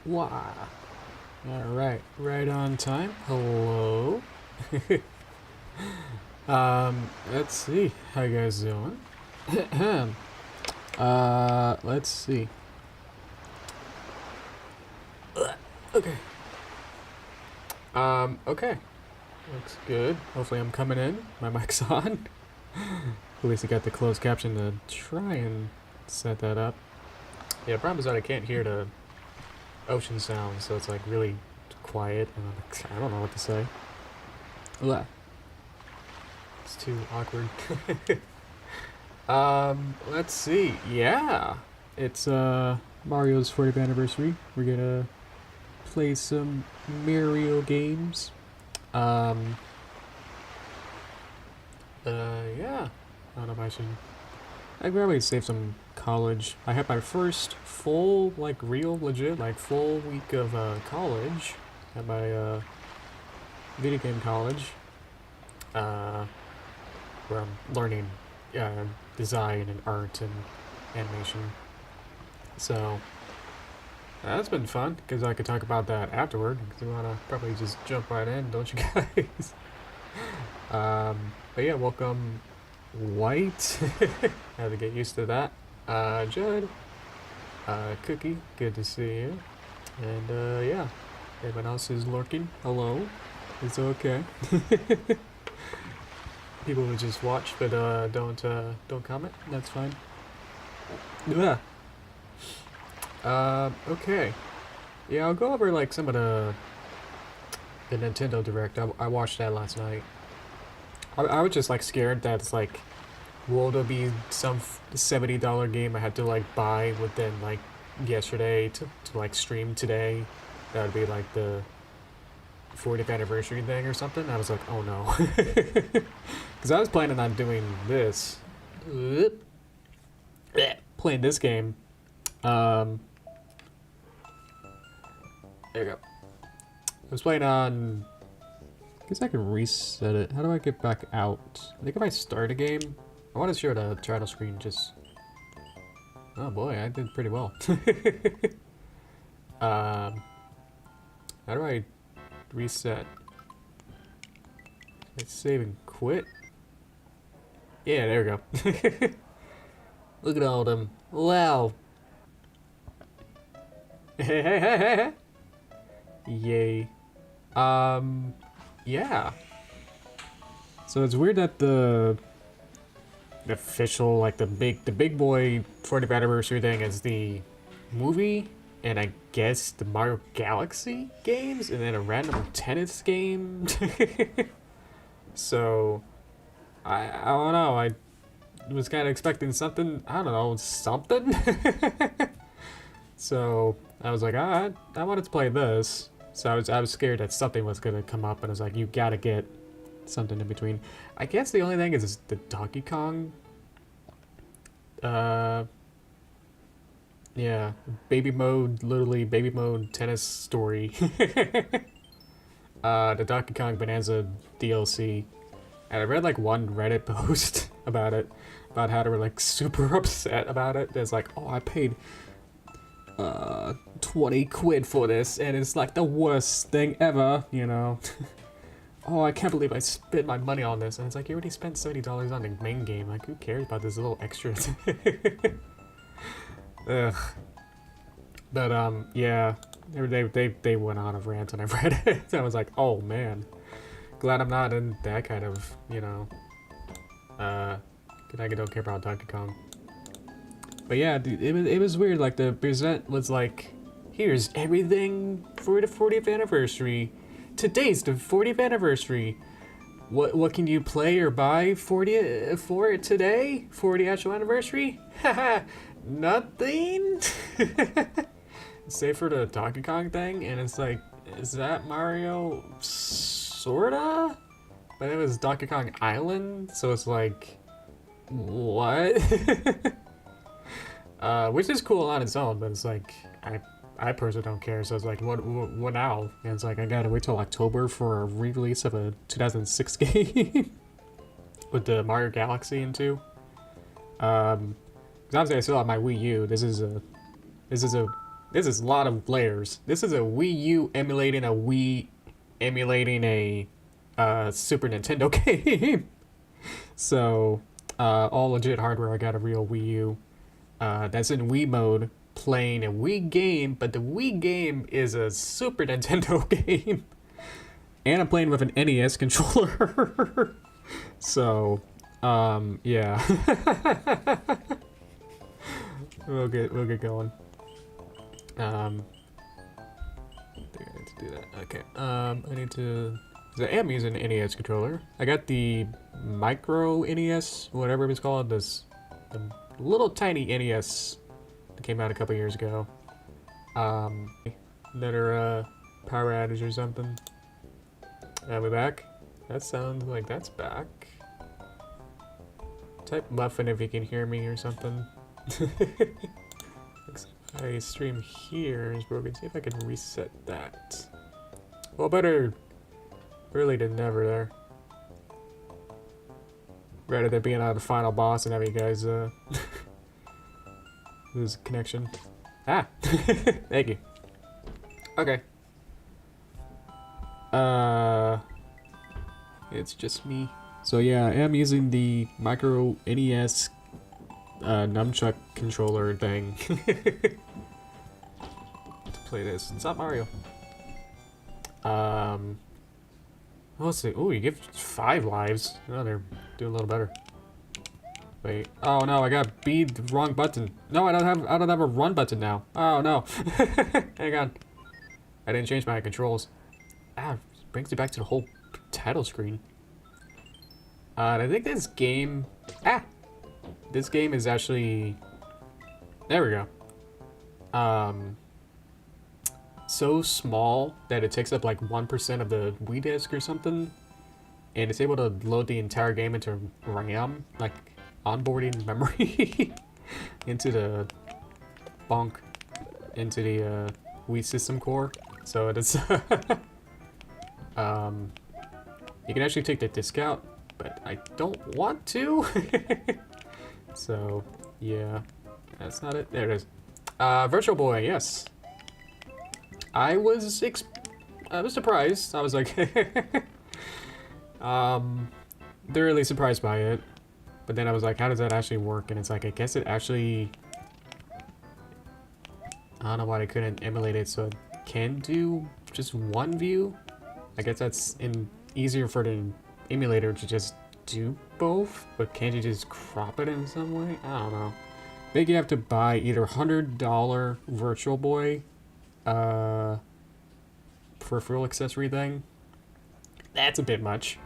Wow. Alright, right on time. Hello. Let's see. How you guys doing? Let's see. Okay. Okay. Looks good. Hopefully I'm coming in. My mic's on. At least I got the closed caption to try and set that up. Yeah, the problem is that I can't hear the ocean sound, so it's like really quiet, and I don't know what to say. Ugh. It's too awkward. Let's see. Yeah, it's Mario's 40th anniversary. We're gonna play some Mario games. Yeah. I don't know if I should. I'd probably save some college. I had my first full, like, real, legit, like, full week of college at my video game college, where I'm learning design and art and animation. So that's been fun because I could talk about that afterward. Because we want to probably just jump right in, don't you guys? But yeah, welcome, White. I have to get used to that. Judd, Cookie, good to see you. And yeah, everyone else is lurking. Hello, it's okay. People who just watch but don't comment. That's fine. Yeah. Okay. Yeah, I'll go over like some of the Nintendo Direct. I watched that last night. I was just like scared that it's like, will there be some $70 game I had to like buy within like yesterday to like stream today? That would be like the 40th anniversary thing or something. I was like, oh no. Because I was planning on doing this. Playing this game. There you go. I was playing on... I guess I can reset it. How do I get back out? I think if I start a game... I want to share the title screen just... Oh boy, I did pretty well. How do I reset? Let's save and quit. Yeah, there we go. Look at all of them. Wow. Yay. Yeah. So it's weird that the official, like the big boy 40th anniversary thing is the movie, and I guess the Mario Galaxy games, and then a random tennis game. So I don't know. I was kind of expecting something. I don't know, something. So I was like, I wanted to play this. So I was scared that something was gonna come up, and I was like, you gotta get something in between. I guess the only thing is the Donkey Kong. Yeah, baby mode, literally baby mode tennis story. The Donkey Kong Bonanza DLC. And I read like one Reddit post about it, about how they were like super upset about it. There's like, oh, I paid 20 quid for this, and it's like the worst thing ever, you know. Oh, I can't believe I spent my money on this. And it's like, you already spent $70 on the main game. Like, who cares about this little extras? Ugh. But, yeah. They went on a rant and I read it. I was like, oh, man. Glad I'm not in that kind of, you know, I don't care about Donkey Kong. But yeah, dude, it was weird. Like, the present was like, here's everything for the 40th anniversary. Today's the 40th anniversary. What can you play or buy for it today? For the actual anniversary? Haha, nothing. Save for the Donkey Kong thing, and it's like, is that Mario? Sorta? But it was Donkey Kong Island, so it's like, what? Which is cool on its own, but it's like, I personally don't care, so it's like, what now? And it's like, I gotta wait till October for a re-release of a 2006 game with the Mario Galaxy in 2. Because obviously I still have my Wii U. This is a This is a lot of layers. This is a Wii U emulating a Wii emulating a Super Nintendo game. So, all legit hardware. I got a real Wii U that's in Wii mode playing a Wii game, but the Wii game is a Super Nintendo game. And I'm playing with an NES controller. So, yeah. we'll get going. I think I need to do that. Okay. I need to. I am using an NES controller. I got the micro NES, whatever it's called. The little tiny NES that came out a couple years ago. Another power outage or something. We're back. That sounds like that's back. Type muffin if you can hear me or something. My stream here is broken. See if I can reset that. Well, better early than never there. Rather than being out of the final boss and having you guys lose connection. Ah! Thank you. Okay. It's just me. So yeah, I am using the micro NES nunchuck controller thing to play this. It's not Mario. Let's see. Oh, you give 5 lives. Oh, they're doing a little better. Wait. Oh no, I got B the wrong button. No, I don't have a run button now. Oh no. Hang on. I didn't change my controls. Ah, brings me back to the whole title screen. I think this game. This game is actually. There we go. So small that it takes up like 1% of the Wii disc or something, and it's able to load the entire game into RAM, like onboarding memory, into the into the Wii system core. So it is. You can actually take the disc out, but I don't want to. So yeah, that's not it. There it is. Virtual Boy, yes. I was surprised. I was like, thoroughly surprised by it. But then I was like, how does that actually work? And it's like, I guess it actually, I don't know why they couldn't emulate it so it can do just one view. I guess that's easier for the emulator to just do both, but can't you just crop it in some way? I don't know. I think you have to buy either $100 Virtual Boy peripheral accessory thing. That's a bit much.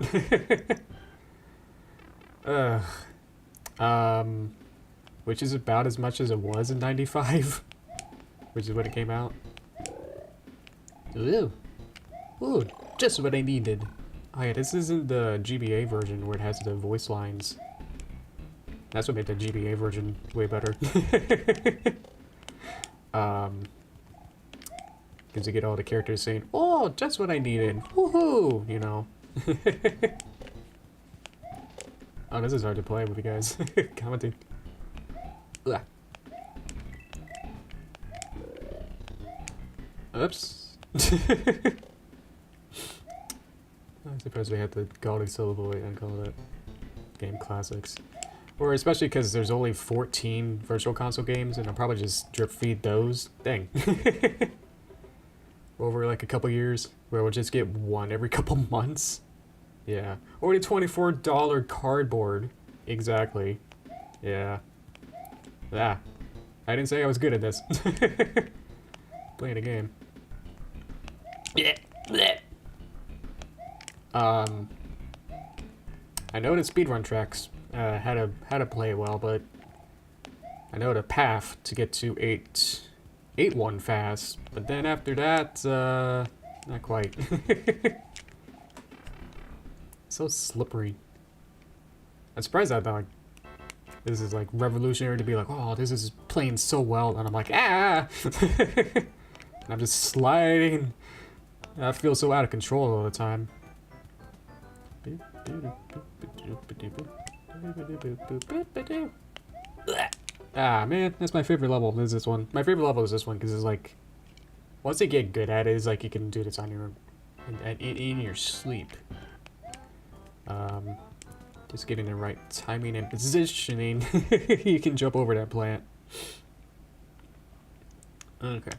Which is about as much as it was in '95, which is when it came out. Ooh, ooh, just what I needed. Oh yeah, this isn't the GBA version where it has the voice lines. That's what made the GBA version way better. Because you get all the characters saying, "Oh, just what I needed, woohoo!" You know. Oh, this is hard to play with you guys commenting. Ugh. Oops. I suppose we had the Gaudy syllable and call it game classics. Or especially because there's only 14 Virtual Console games, and I'll probably just drip feed those. Dang. Over like a couple years, where we'll just get one every couple months. Yeah. Or the $24 cardboard. Exactly. Yeah. Ah. I didn't say I was good at this. Playing a game. Yeah. I know the speedrun tracks how to play it well, but I know the path to get to 8-1 fast, but then after that, not quite. So slippery. I'm surprised that like this is like revolutionary to be like, oh, this is playing so well, and I'm like, ah, and I'm just sliding. I feel so out of control all the time. Ah, man, that's my favorite level, is this one. My favorite level is this one, because it's like, once you get good at it, it's like you can do this on your, in your sleep. Just getting the right timing and positioning, you can jump over that plant. Okay.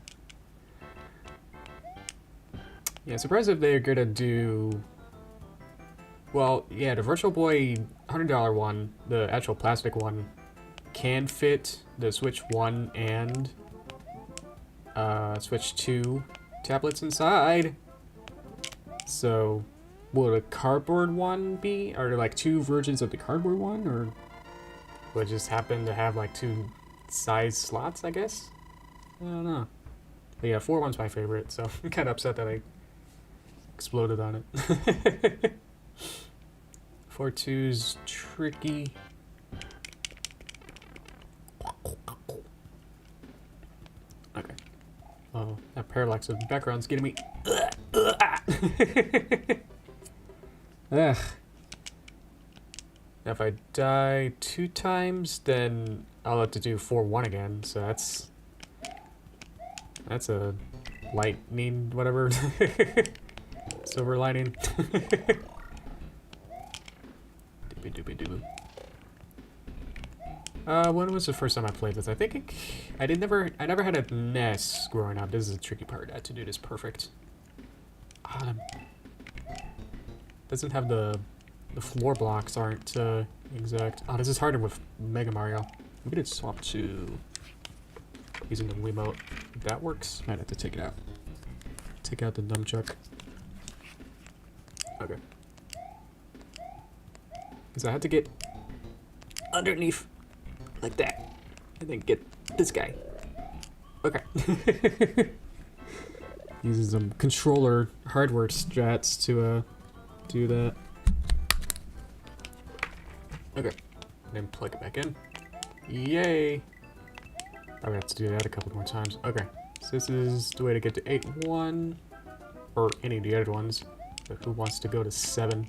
Yeah, surprised if they're gonna do... Well, yeah, the Virtual Boy $100 one, the actual plastic one, can fit the Switch 1 and Switch 2 tablets inside. So, will the cardboard one be? Are there like two versions of the cardboard one? Or will it just happen to have like two size slots, I guess? I don't know. But yeah, 4-1's my favorite, so I'm kind of upset that I exploded on it. 4-2's tricky. Okay. Oh, that parallax of the background's getting me. Ugh. If I die 2 times, then I'll have to do 4-1 again, so that's a lightning, whatever. Silver lining. Doobie. When was the first time I played this? I think I never had a NES growing up. This is a tricky part. I had to do this perfect. Doesn't have the floor blocks aren't exact. Oh, this is harder with Mega Mario. We could swap to using the Wiimote. If that works, might have to take it out. Take out the nunchuck. Okay. Because I had to get underneath like that, and then get this guy. Okay. Using some controller hardware strats to do that. Okay. Then plug it back in. Yay! I have to do that a couple more times. Okay. So this is the way to get to 8-1, or any of the other ones. But who wants to go to 7?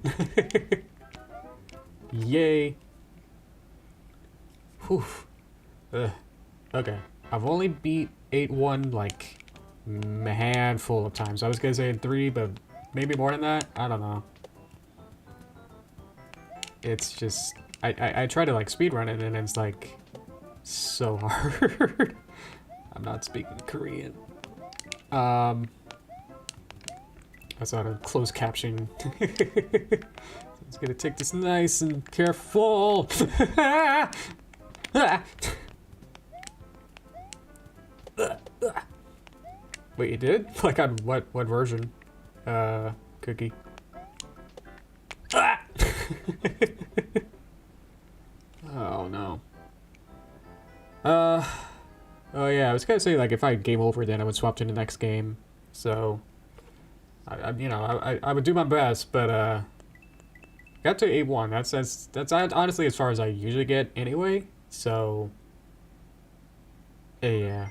Yay! Whew. Okay. I've only beat 8-1 like a handful of times. I was gonna say 3, but maybe more than that. I don't know. It's just I try to like speedrun it and it's like so hard. I'm not speaking Korean. I saw a closed caption. It's gonna take this nice and careful. Wait, you did? Like on what version? Cookie. Oh no. Oh yeah, I was gonna say like if I game over, then I would swap to the next game. So, I would do my best, but got to 8-1. That's honestly as far as I usually get anyway. So, yeah.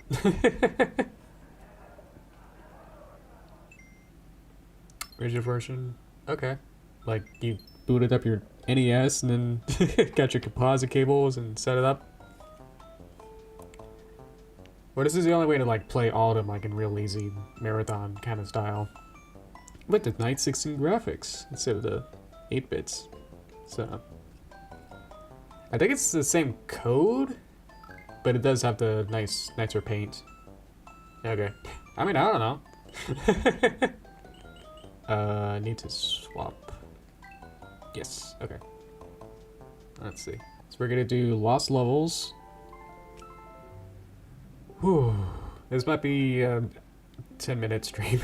Where's your version? Okay. Like you booted up your NES and then got your composite cables and set it up. Well, this is the only way to like play all of them like in real easy marathon kind of style. With the nice 16 graphics instead of the 8 bits. So I think it's the same code, but it does have the nicer paint. Okay. I mean, I don't know. I need to swap. Yes, okay. Let's see. So we're gonna do Lost Levels. Whew. This might be a 10-minute stream.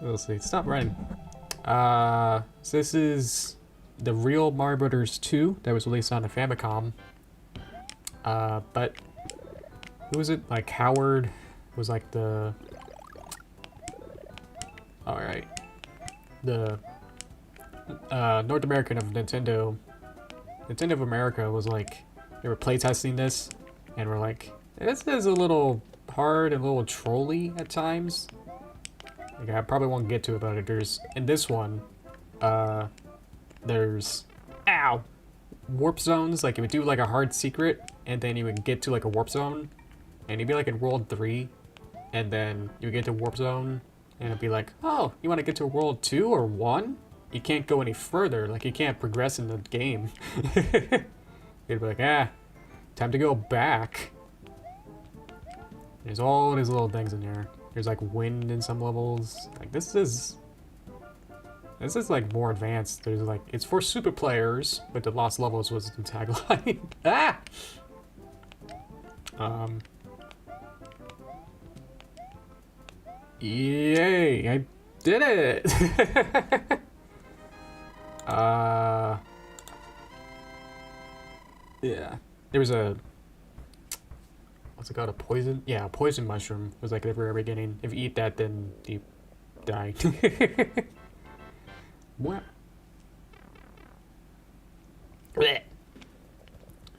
We'll see. Stop running. So this is the real Mario Brothers 2 that was released on the Famicom. But who was it? Like Howard was like the... Alright. The North American of Nintendo. Nintendo of America was like, they were playtesting this and were like, this is a little hard and a little trolly at times. Like, I probably won't get to it, but there's, in this one, there's, ow! warp zones. Like, it would do, like, a hard secret, and then you would get to, like, a warp zone, and you'd be, like, in World 3, and then you would get to warp zone, and it'd be like, oh, you want to get to World 2 or 1? You can't go any further. Like, you can't progress in the game. You'd be like, ah, time to go back. There's all these little things in here. There's, like, wind in some levels. Like, this is like more advanced. There's like, it's for super players, but the lost levels was the tagline. Ah! Yay, I did it! Yeah. There was a, what's it called, a poison? Yeah, a poison mushroom was like at the very beginning. If you eat that, then you die. What?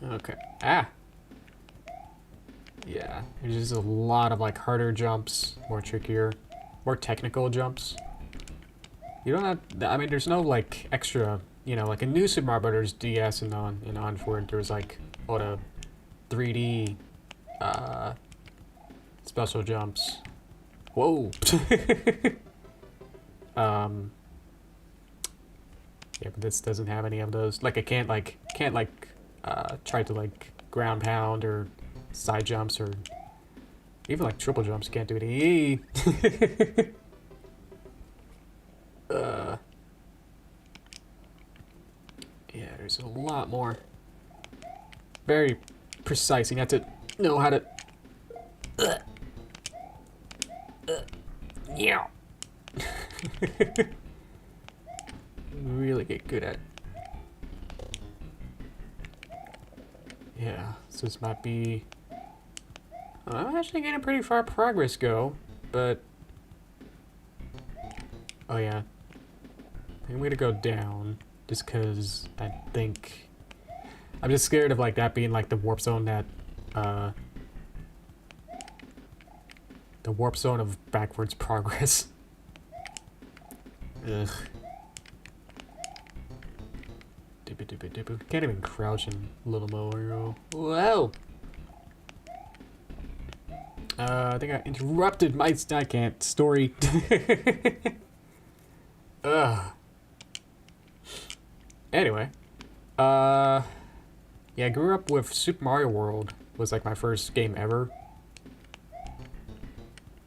Okay. Ah! Yeah, there's just a lot of like harder jumps, more trickier, more technical jumps. You don't have, I mean, there's no like extra, you know, like a new Super Mario Brothers DS and on for it, there's like all the 3D special jumps. Whoa! Yeah, but this doesn't have any of those. Like, I can't try to like ground pound or side jumps or even like triple jumps. Can't do any. Yeah, there's a lot more. Very precise. You have to know how to. Yeah. Really get good at. Yeah, so this might be. I'm actually getting pretty far progress go, but. Oh yeah. I'm gonna go down just because I think. I'm just scared of like that being like the warp zone that. The warp zone of backwards progress. Ugh. Can't even crouch in Little Mario. Whoa! I think I interrupted my story. Ugh. Anyway. Yeah, I grew up with Super Mario World. Was like my first game ever.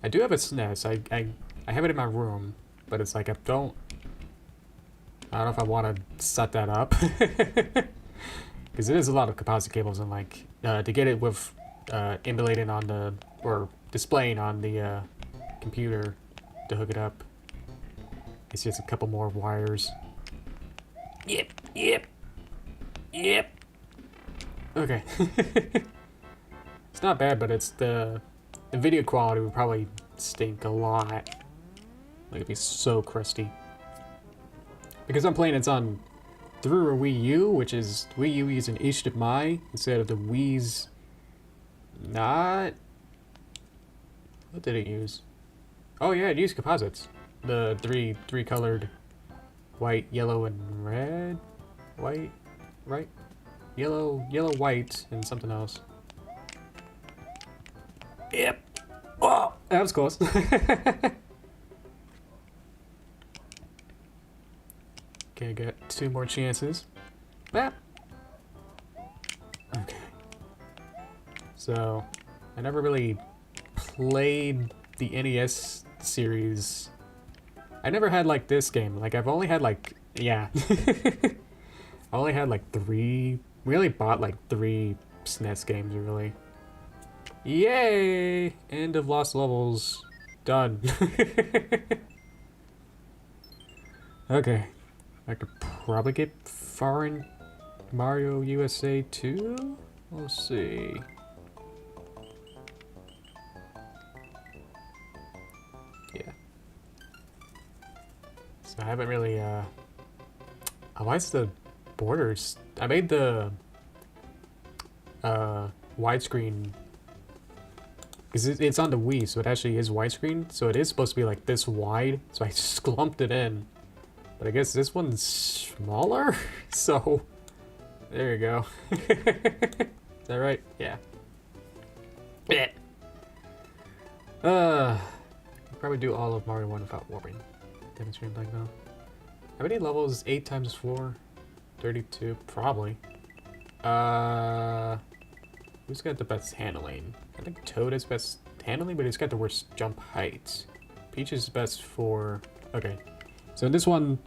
I do have a SNES. I have it in my room, but it's like I don't know if I want to set that up. Because it is a lot of composite cables, and like to get it with emulating on the or displaying on the computer to hook it up. It's just a couple more wires. Yep. Okay. It's not bad, but it's the video quality would probably stink a lot. Like it'd be so crusty. Because I'm playing it's on through a Wii U, which is Wii U using HDMI instead of the Wii's not. What did it use? Oh yeah, it used composites. The three colored white, yellow, and red. White, right? Yellow, white, and something else. Yep. Oh, that was close. Okay, I got 2 more chances. Ah. Okay. So, I never really played the NES series. I never had like this game. Like I've only had like, yeah. I only had like 3. We only bought like 3 SNES games really. Yay! End of Lost Levels. Done. Okay. I could probably get far in Mario USA 2? We'll see. Yeah. So I haven't really, why is the borders? I made the, widescreen. It's on the Wii, so it actually is widescreen. So it is supposed to be like this wide. So I just clumped it in. But I guess this one's smaller, so There you go. Is that right? Yeah. Probably do all of Mario 1 without warping. Demonstrate like now. How many levels? 8 times 4? 32? Probably. Who's got the best handling? I think Toad has best handling, but he's got the worst jump height. Peach is best for... Okay. So in this one,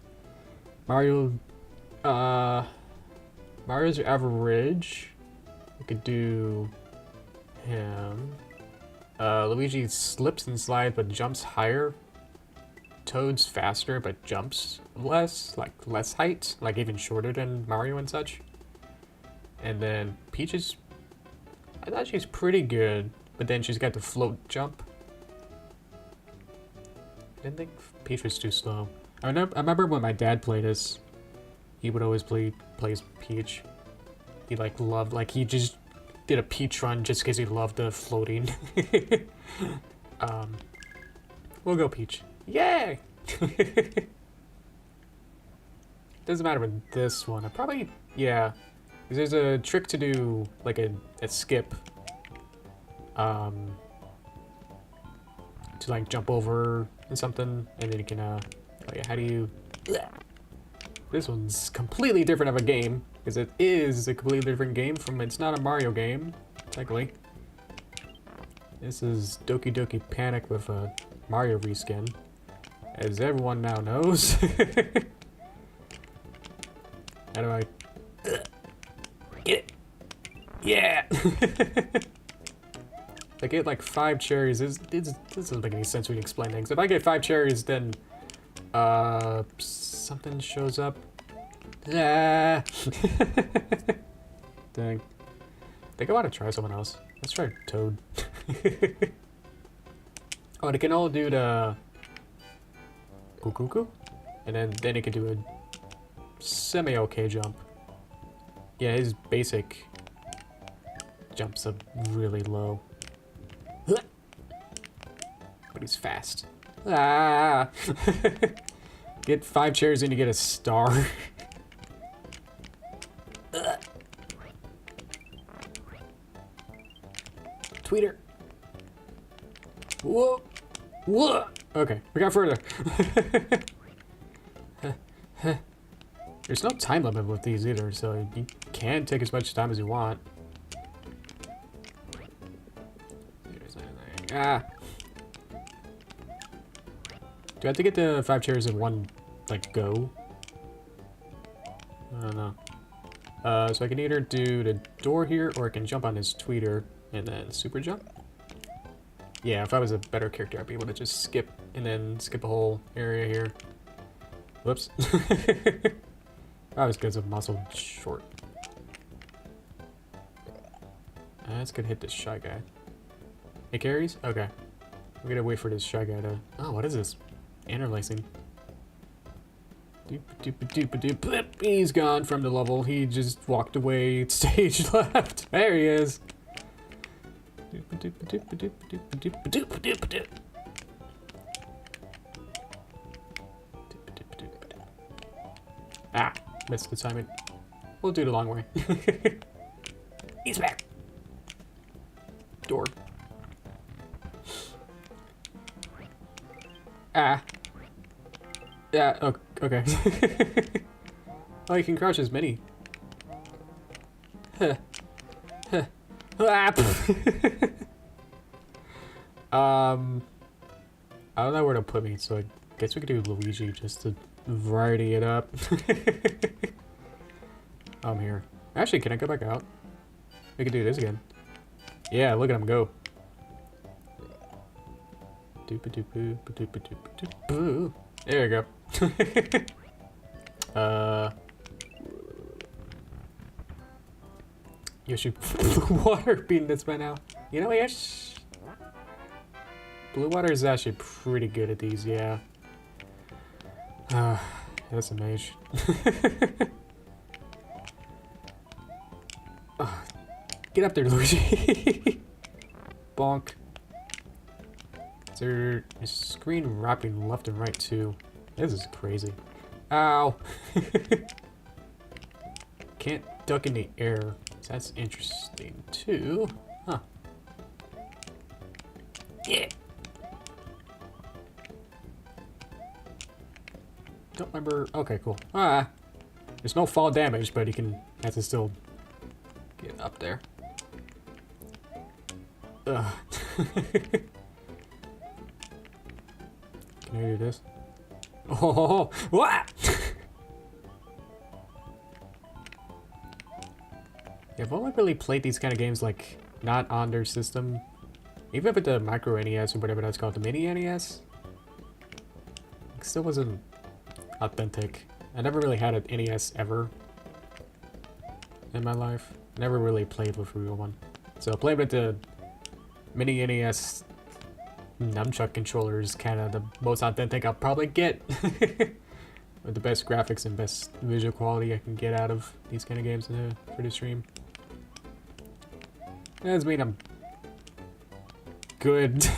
Mario's average. We could do him. Luigi slips and slides but jumps higher. Toad's faster but jumps less, like less height, like even shorter than Mario and such. And then Peach is... I thought she's pretty good, but then she's got the float jump. I didn't think Peach was too slow. I remember when my dad played this, he would always plays Peach. He like loved, like he just did a Peach run just because he loved the floating. We'll go Peach. Yay! Doesn't matter with this one. I probably, yeah. There's a trick to do, like a skip. To like jump over and something, and then you can, like, how do you... This one's completely different of a game, because it is a completely different game from, it's not a Mario game, technically. This is Doki Doki Panic with a Mario reskin, as everyone now knows. How do I... Get it! Yeah! If I get like 5 cherries, this doesn't make any sense when you explain things. If I get 5 cherries, then something shows up. Ah. Dang. I think I want to try someone else. Let's try Toad. Oh, they can all do the cuckoo, and then it can do a semi-okay jump. Yeah, his basic jumps up really low. But he's fast. Ah! Get 5 cherries and you get a star. Tweeter. Whoa! Whoa! Okay, we got further. There's no time limit with these either, so you can take as much time as you want. Ah! Do I have to get the 5 cherries in one, like, go? I don't know. So I can either do the door here, or I can jump on this tweeter and then super jump. Yeah, if I was a better character, I'd be able to just skip and then skip a whole area here. Whoops. That was because of muscle short. That's gonna hit this shy guy. Hey, carries? Okay. We're gonna wait for this shy guy to... Oh, what is this? Interlacing. He's gone from the level. He just walked away. Stage left. There he is. Ah, missed the timing. We'll do the long way. He's back. Door. Ah. Yeah, okay. Oh, you can crouch as many. Huh. Huh. Ah, I don't know where to put me, so I guess we could do Luigi just to variety it up. I'm here. Actually, can I go back out? We could do this again. Yeah, look at him go. There we go. Yoshi Water beating this by now. You know, Yoshi... Blue Water is actually pretty good at these, yeah. That's a mage. Get up there, Luigi. Bonk. Is there a screen wrapping left and right, too? This is crazy. Ow. Can't duck in the air. So that's interesting too. Huh. Yeah. Don't remember. Okay, cool. Ah. There's no fall damage, but you can have to still get up there. Ugh. Can I do this? Oh, what? Yeah, I've only really played these kind of games like not on their system. Even with the micro NES or whatever that's called, the mini NES. It still wasn't authentic. I never really had an NES ever in my life. I never really played with a real one. So I played with the mini NES nunchuck controllers, kind of the most authentic I'll probably get. With the best graphics and best visual quality I can get out of these kind of games for the stream. That doesn't mean I'm good.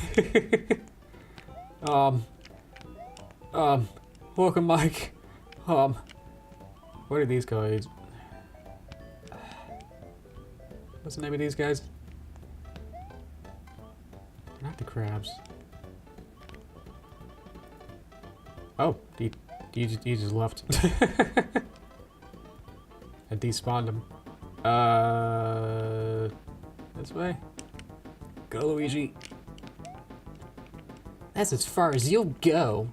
Welcome, Mike. What are these guys? What's the name of these guys? Not the crabs. Oh, you just left. I despawned them. This way. Go, Luigi. That's as far as you'll go.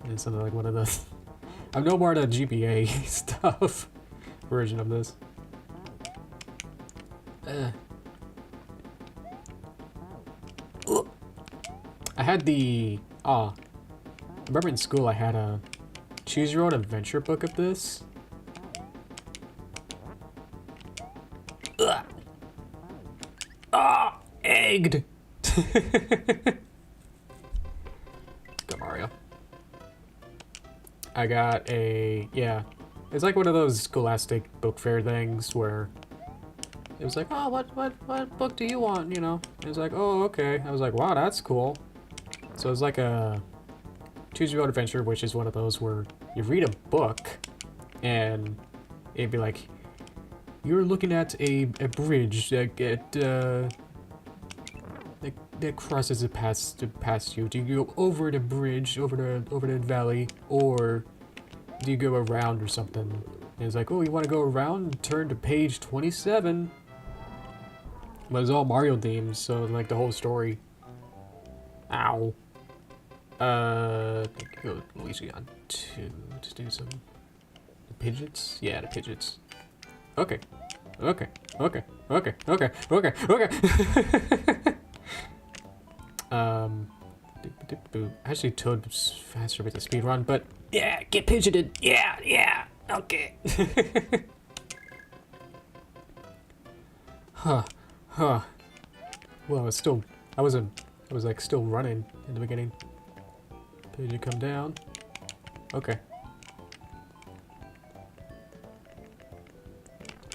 And something like one of the. I'm no more the GBA stuff version of this. I had the. I remember in school I had a choose your own adventure book of this. Egged! Go Mario. I got a, yeah. It's like one of those scholastic book fair things where it was like, oh, what book do you want, you know? It was like, oh, okay. I was like, wow, that's cool. So it's like a choose your own adventure, which is one of those where you read a book and it'd be like, you're looking at a bridge that crosses it past you. Do you go over the bridge, over the valley, or do you go around or something? And it's like, oh, you want to go around? Turn to page 27. But it's all Mario themed, so like the whole story. Ow. Go Luigi on 2 to do some Pidgeots? Yeah, the Pidgeots. Okay. Okay. Okay. Okay. Okay. Okay. Okay. Actually, Toad's faster with the speed run, but yeah, get Pidgeoted. Yeah, yeah. Okay. Huh. Well, I was like still running in the beginning. Pidgeot come down. Okay.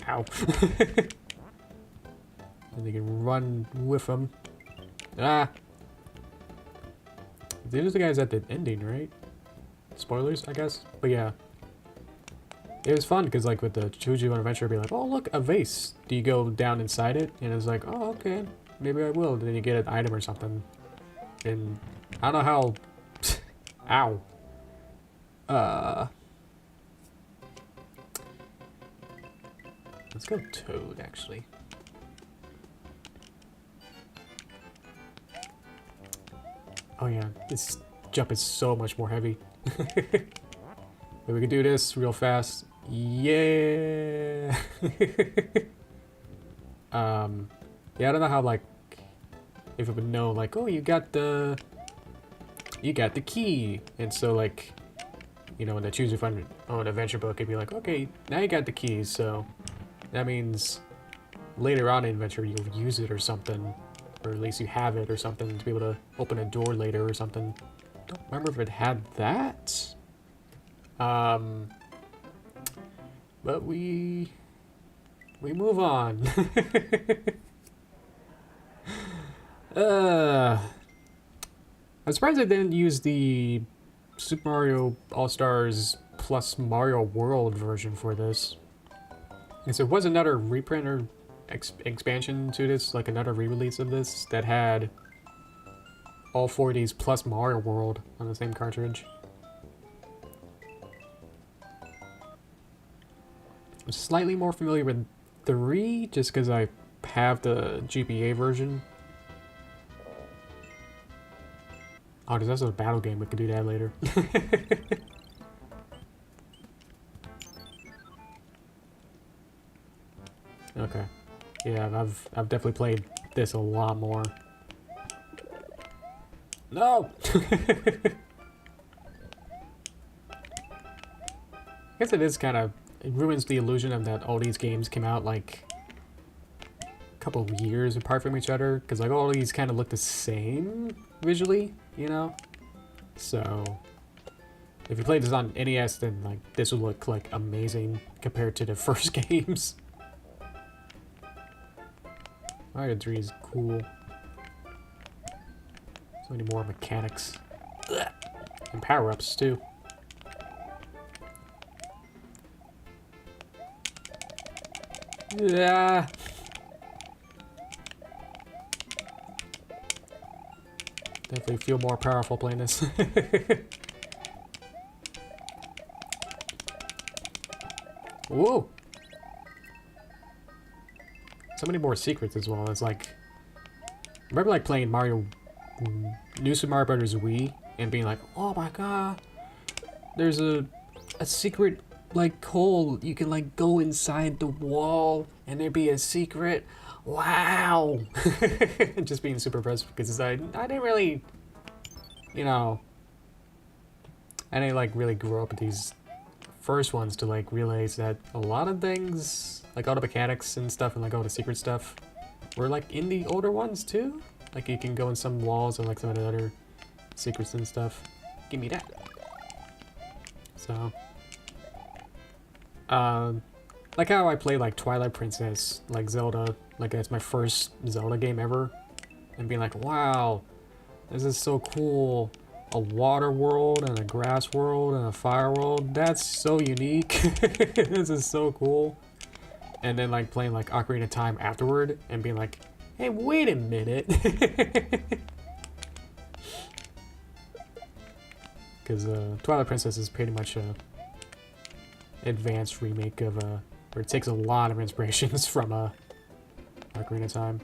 Ow. And you can run with them. Ah! These are the guys at the ending, right? Spoilers, I guess? But yeah. It was fun, because like with the Choose Your Own Adventure, it'd be like, oh look, a vase. Do you go down inside it? And it's like, oh, okay. Maybe I will. Then you get an item or something. And I don't know how... Ow. Let's go Toad, actually. Oh yeah, this jump is so much more heavy. But we can do this real fast. Yeah! Yeah, I don't know how, like, if it would know, like, oh, you got the key. And so, like, you know, in the Choose Your Own Adventure book, it'd be like, okay, now you got the keys, so that means later on in adventure you'll use it or something, or at least you have it or something to be able to open a door later or something. Don't remember if it had that. But we move on. I'm surprised I didn't use the Super Mario All-Stars plus Mario World version for this. Yes, there was another reprint or expansion to this, like another re-release of this that had all 4 of these plus Mario World on the same cartridge. I'm slightly more familiar with 3 just because I have the GBA version. Oh, there's also a battle game. We can do that later. Okay. Yeah, I've definitely played this a lot more. No! I guess it is kind of... It ruins the illusion of that all these games came out, like, a couple of years apart from each other. Because, like, all these kind of look the same visually, you know? So... If you played this on NES, then, like, this would look, like, amazing compared to the first games. Mario 3 is cool. So many more mechanics. And power-ups, too. Yeah. Definitely feel more powerful playing this. Whoa! So many more secrets as well. It's like... I remember like playing Mario... New Super Mario Bros. Wii and being like, oh my god! There's a secret like hole. You can like go inside the wall and there'd be a secret. Wow! Just being super impressed because I didn't really... You know... I didn't like really grow up with these first ones to like realize that a lot of things, like all the mechanics and stuff and like all the secret stuff, were like in the older ones too. Like you can go in some walls or like some of the other secrets and stuff. Give me that. So, like how I play like Twilight Princess, like Zelda, like that's my first Zelda game ever, and being like, wow, this is so cool. A water world and a grass world and a fire world. That's so unique. This is so cool. And then like playing like Ocarina of Time afterward and being like, hey, wait a minute. Because Twilight Princess is pretty much a advanced remake of where it takes a lot of inspirations from Ocarina of Time.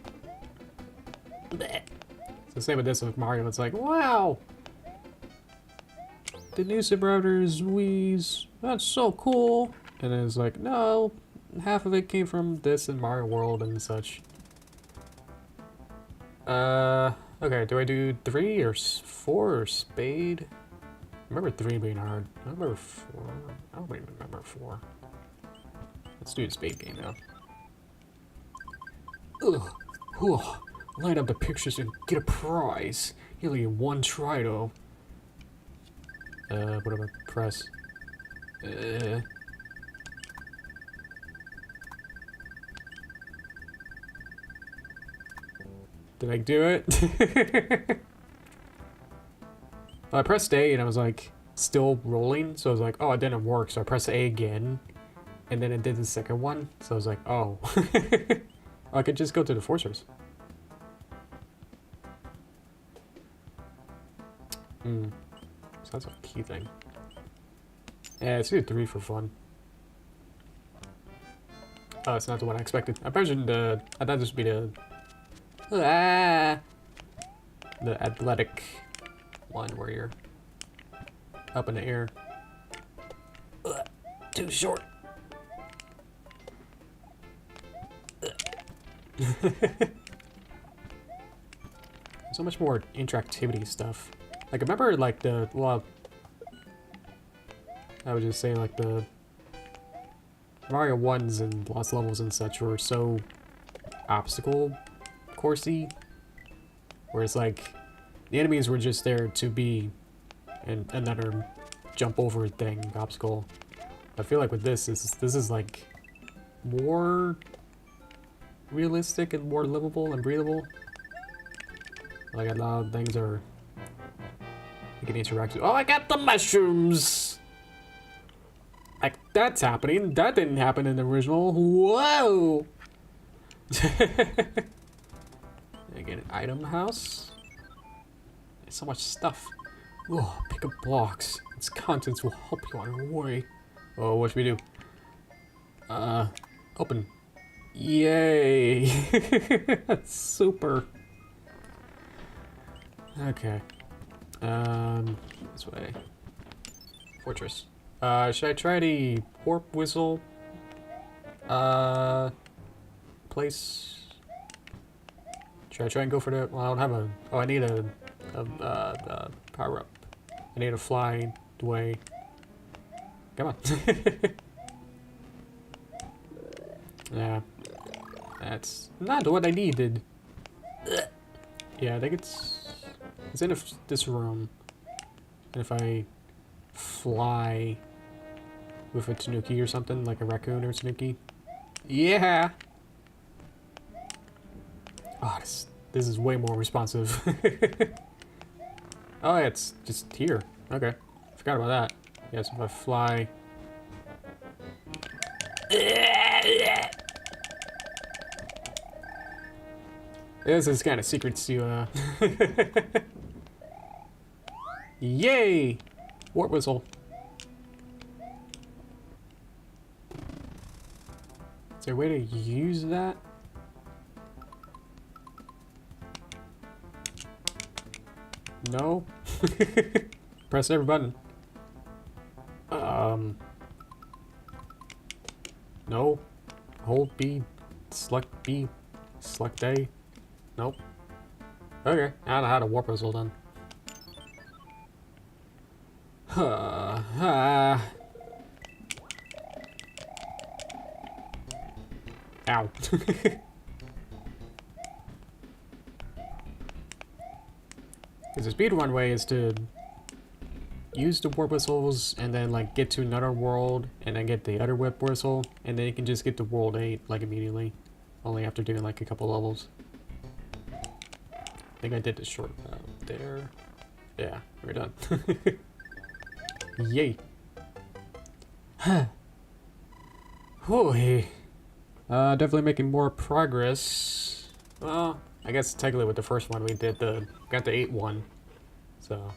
So same with this with Mario. It's like, wow. The new Super Mario Wii's, that's so cool. And then it's like, no, half of it came from this and Mario World and such. Okay, do I do 3 or 4 or Spade? I remember 3 being hard. I remember 4. I don't even remember 4. Let's do the Spade game now. Ugh. Ugh. Line up the pictures and get a prize. You only get 1 try though. What do I press? Did I do it? Well, I pressed A and I was like, still rolling. So I was like, oh, it didn't work. So I pressed A again. And then it did the second one. So I was like, oh. I could just go to the forcers. So that's a key thing. Yeah, let's do 3 for fun. Oh, it's not the one I expected. I imagined I thought this would be the athletic one where you're up in the air. Too short. So much more interactivity stuff. Like, I remember, like, well, I would just say, like, the Mario 1s and Lost Levels and such were so obstacle coursey, where it's like, the enemies were just there to be another jump over thing, obstacle. I feel like with this is, like, more realistic and more livable and breathable. Like, a lot of things are... You can interact with... Oh, I got the mushrooms! Like, that's happening. That didn't happen in the original. Whoa! Again, item house. There's so much stuff. Oh, pick up blocks. Its contents will help you on your way. Oh, what should we do? Open. Yay! That's super. Okay. This way. Fortress. Should I try the warp whistle? Place. Should I try and go for the? Well, I don't have a. Oh, I need a power up. I need to fly away. Come on. Yeah, that's not what I needed. Yeah, I think it's in this room. And if I fly with a tanuki or something, like a raccoon or tanuki. Yeah! Oh, this is way more responsive. Oh, yeah, it's just here. Okay. Forgot about that. Yes, if I fly... This is kind of secrets to, Yay! Warp whistle. Is there a way to use that? No? Press every button. No. Hold B. Select B. Select A. Nope. Okay. I don't know how to warp whistle then. Ow. Because the speedrun way is to use the warp whistles and then like get to another world and then get the other warp whistle and then you can just get to world 8 like immediately. Only after doing like a couple levels. I think I did the short there. Yeah, we're done. Yay. Oh, hey. Definitely making more progress. Well, I guess technically with the first one we did got the 8 one. So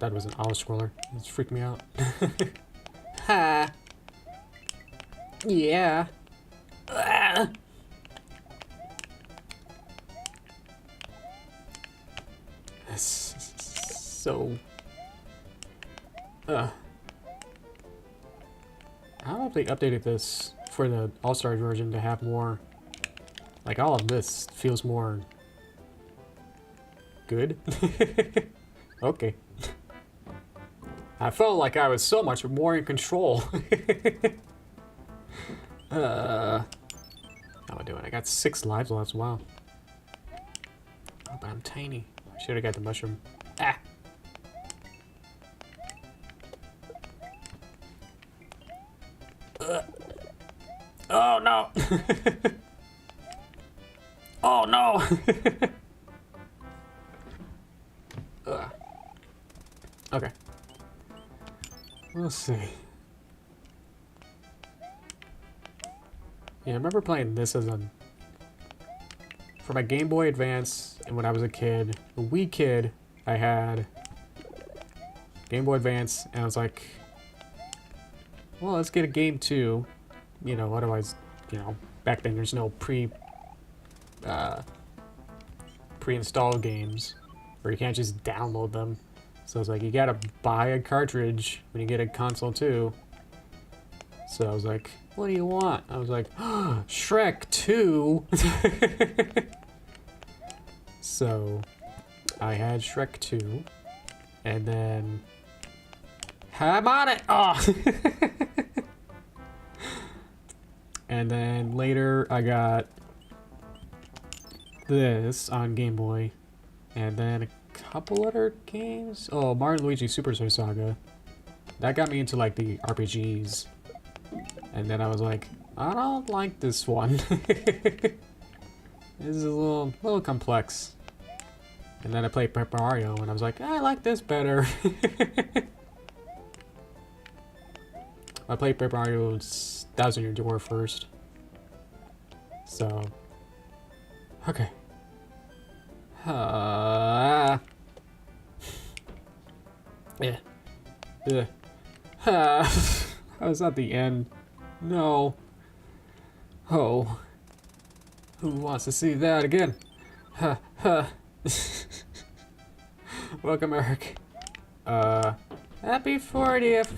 that was an auto scroller. It's freaked me out. Ha. Yeah. Ah. So I don't know if they updated this for the All-Star version to have more, like all of this feels more good. Okay. I felt like I was so much more in control. How am I doing? I got 6 lives left. Wow. Oh, but I'm tiny. I should have got the mushroom. Ah. Oh no! Oh no! Okay. We'll see. Yeah, I remember playing this as for my Game Boy Advance, and when I was a kid, a wee kid, I had Game Boy Advance, and I was like, well, let's get a game too. You know, otherwise, you know, back then there's no pre-installed games, or you can't just download them. So it's like, you gotta buy a cartridge when you get a console too. So I was like, what do you want? I was like, oh, Shrek 2! So I had Shrek 2, and then I'm on it! Oh! And then later I got this on Game Boy, and then a couple other games. Oh, Mario & Luigi Super Star Saga. That got me into like the RPGs. And then I was like, I don't like this one. This is a little complex. And then I played Paper Mario, and I was like, I like this better. I played Paper Mario Thousand Year Door first. So, okay. Yeah. Yeah. That was at the end. No. Oh. Who wants to see that again? Ha ha. Welcome, Eric. Happy 40th,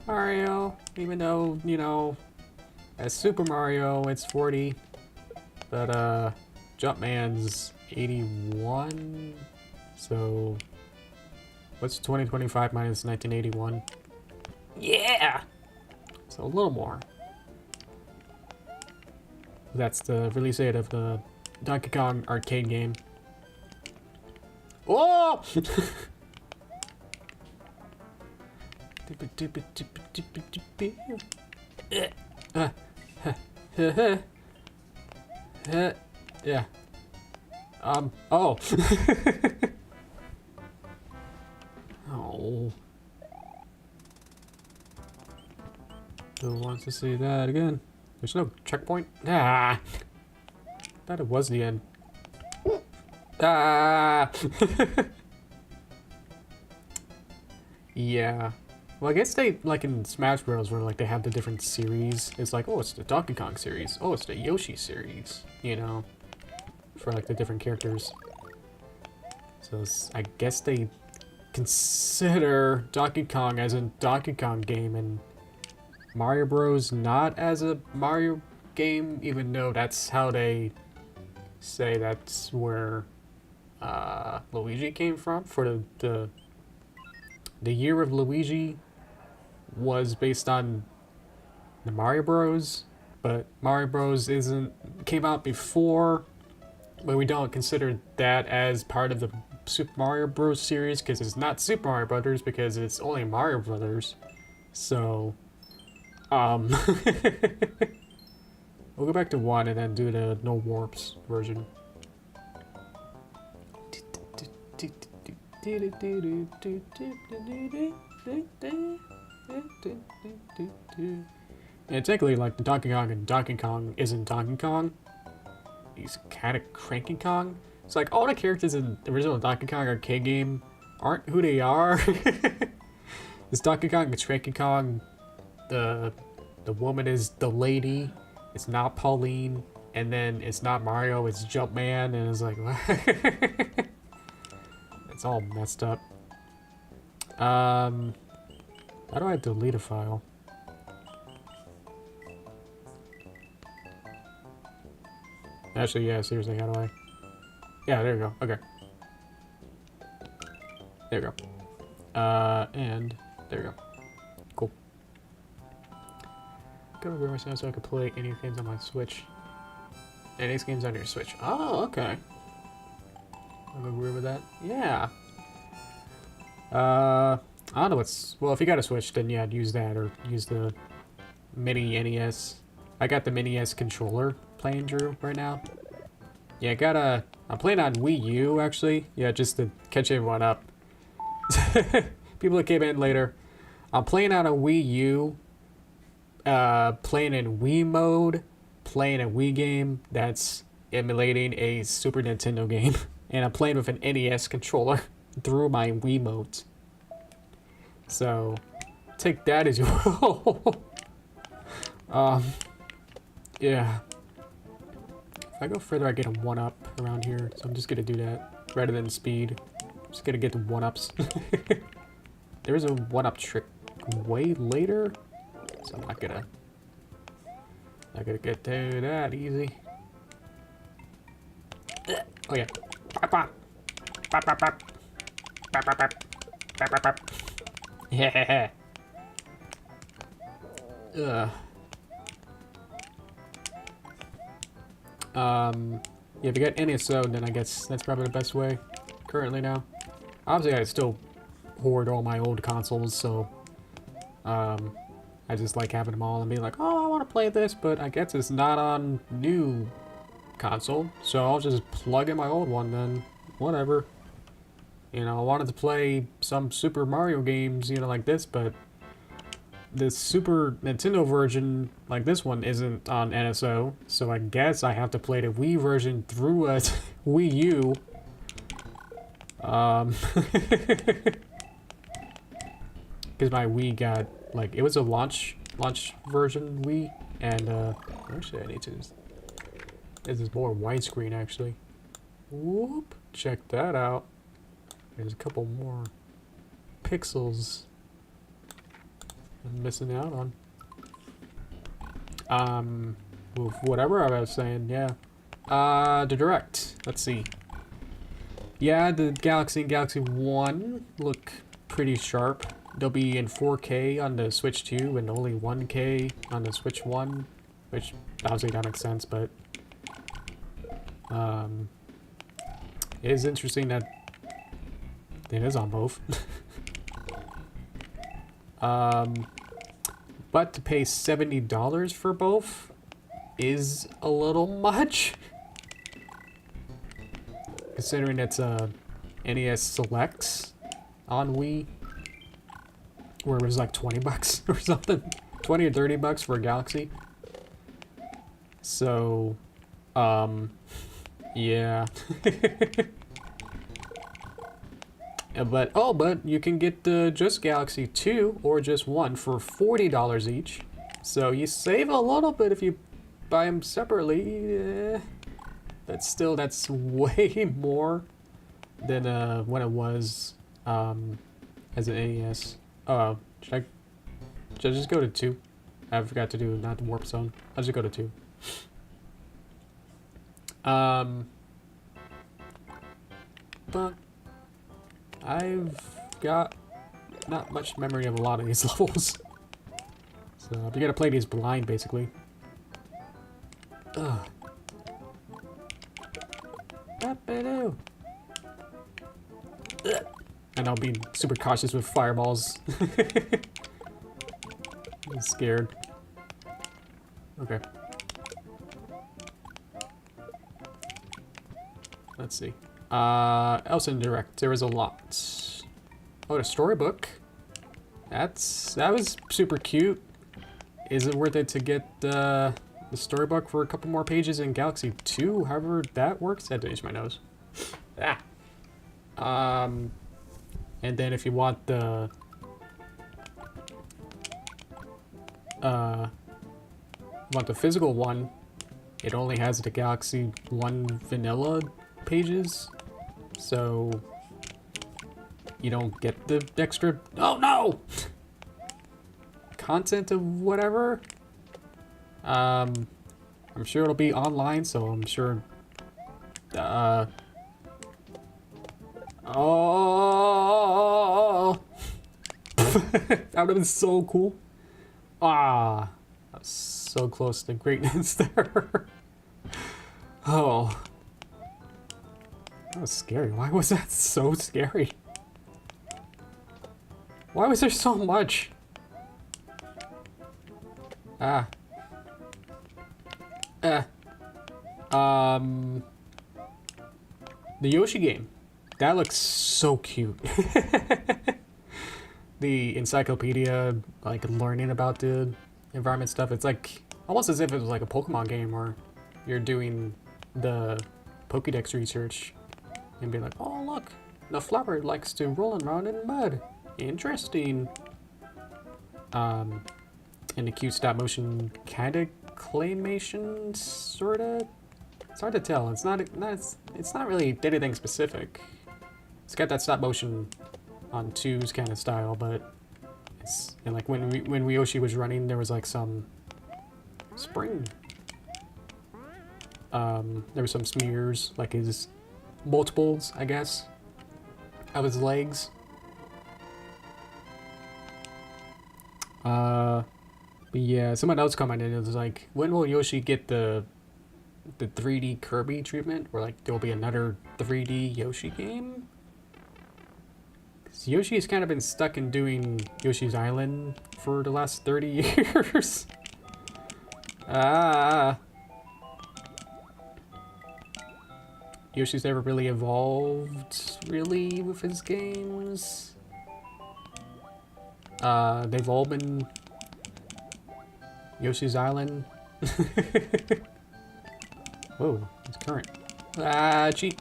Mario. Even though, you know, as Super Mario, it's 40. But, Jumpman's 81. So, what's 2025 minus 1981? Yeah! So, a little more. That's the release date of the Donkey Kong arcade game. Oh! Yeah. Oh. Oh. Who wants to see that again? There's no checkpoint? Ah. Thought it was the end. Ah. Yeah. Well, I guess they, like in Smash Bros, where like they have the different series. It's like, oh, it's the Donkey Kong series. Oh, it's the Yoshi series. You know, for like the different characters. So I guess they consider Donkey Kong as a Donkey Kong game and Mario Bros not as a Mario game, even though that's how they say that's where Luigi came from. For the year of Luigi was based on the Mario Bros, but Mario Bros came out before, but we don't consider that as part of the Super Mario Bros series because it's not Super Mario Brothers because it's only Mario Brothers. So, we'll go back to 1 and then do the no warps version. And technically, like, the Donkey Kong and Donkey Kong isn't Donkey Kong. He's kind of Cranky Kong. It's like all the characters in the original Donkey Kong arcade game aren't who they are. It's Donkey Kong, it's Cranky Kong. The woman is the lady. It's not Pauline. And then it's not Mario, it's Jumpman. And it's like, it's all messed up. How do I delete a file? Actually, yeah, seriously, how do I? Yeah, there you go. Okay. There you go. And there you go. Cool. Go over my sound so I can play any games on my Switch. Any games on your Switch. Oh, okay. I'll agree with that. Yeah. I don't know what's... Well, if you got a Switch, then yeah, I'd use that or use the mini NES. I got the mini NES controller playing Drew right now. Yeah, I got a... I'm playing on Wii U, actually. Yeah, just to catch everyone up. People that came in later. I'm playing on a Wii U. Playing in Wii mode. Playing a Wii game that's emulating a Super Nintendo game. And I'm playing with an NES controller through my Wii modes. So, take that as you will. Yeah. If I go further, I get a 1-up around here. So I'm just gonna do that rather than speed. Just gonna get the 1-ups. There is a 1-up trick way later, so I'm not gonna get to that easy. Oh yeah. Yeah. Yeah, if you got NSO, then I guess that's probably the best way currently now. Obviously, I still hoard all my old consoles, so I just like having them all and being like, oh, I want to play this, but I guess it's not on new console, so I'll just plug in my old one then. Whatever. You know, I wanted to play some Super Mario games, you know, like this, but the Super Nintendo version, like this one, isn't on NSO, so I guess I have to play the Wii version through a Wii U. Because my Wii got, like, it was a launch version Wii, and actually I need to. This is more widescreen actually. Whoop! Check that out. There's a couple more pixels I'm missing out on. Whatever I was saying, yeah. The Direct. Let's see. Yeah, the Galaxy and Galaxy 1 look pretty sharp. They'll be in 4K on the Switch 2 and only 1K on the Switch 1, which obviously that makes sense, but it is interesting that it is on both. But to pay $70 for both is a little much, considering it's NES Selects on Wii, where it was like 20 bucks or something, 20 or 30 bucks for a Galaxy. So, yeah. But you can get just Galaxy 2 or just 1 for $40 each. So you save a little bit if you buy them separately. But still, that's way more than when it was as an NES. Should I just go to 2? I forgot to do not the warp zone. I'll just go to 2. But I've got not much memory of a lot of these levels. So you gotta play these blind, basically. Ugh. And I'll be super cautious with fireballs. I'm scared. Okay. Let's see. Else in Direct, there was a lot. Oh, the storybook. That was super cute. Is it worth it to get the storybook for a couple more pages in Galaxy 2? However that works. I had to itch my nose. And then if you want the physical one, it only has the Galaxy 1 vanilla pages, so you don't get the extra, oh no, content of whatever. I'm sure it'll be online, so I'm sure oh that would have been so cool. I was so close to greatness there. Oh, that was scary. Why was that so scary? Why was there so much? The Yoshi game. That looks so cute. The encyclopedia, like learning about the environment stuff. It's like almost as if it was like a Pokemon game where you're doing the Pokédex research and be like, oh look, the flapper likes to roll around in mud. Interesting. And the cute stop motion kind of claymation, sorta. It's hard to tell. It's not really anything specific. It's got that stop motion on 2's kind of style, but it's, and like when Yoshi was running, there was like some spring. There were some smears, like his multiples, I guess, of his legs. But yeah, someone else commented, it was like, when will Yoshi get the 3D Kirby treatment, where like there'll be another 3D Yoshi game? Because Yoshi's kind of been stuck in doing Yoshi's Island for the last 30 years. Yoshi's never really evolved, really, with his games. They've all been Yoshi's Island. Whoa, it's current. Ah, cheat.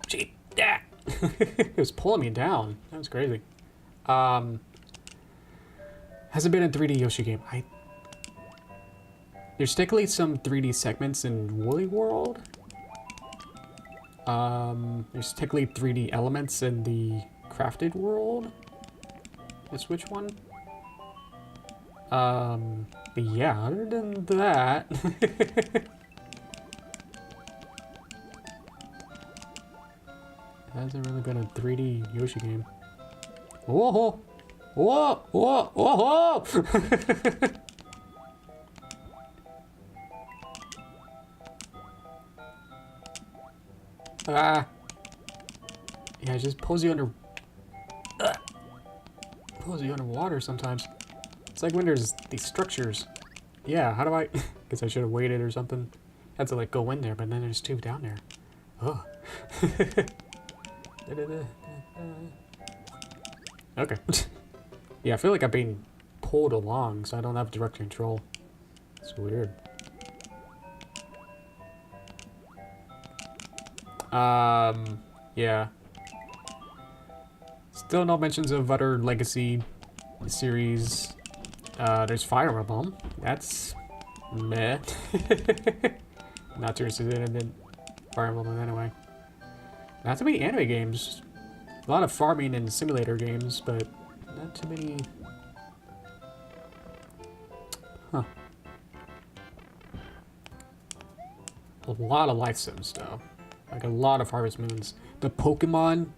Cheat. Yeah. It was pulling me down. That was crazy. Hasn't been a 3D Yoshi game. There's technically some 3D segments in Woolly World. There's technically 3D elements in the Crafted World. The Switch one. But yeah, other than that... It hasn't really been a 3D Yoshi game. Whoa! Whoa! Whoa! Whoa! Ah! Yeah, just pulls you under... Pulls you underwater sometimes. It's like when there's these structures. Yeah, how do I... Guess I should have waited or something. Had to like go in there, but then there's two down there. Oh. Okay. Yeah, I feel like I'm being pulled along, so I don't have direct control. It's weird. Yeah. Still no mentions of other Legacy series. There's Fire Emblem. That's meh. Not too interested in Fire Emblem anyway. Not too many anime games. A lot of farming and simulator games, but not too many. Huh. A lot of life sims though. Like a lot of Harvest Moons. The Pokemon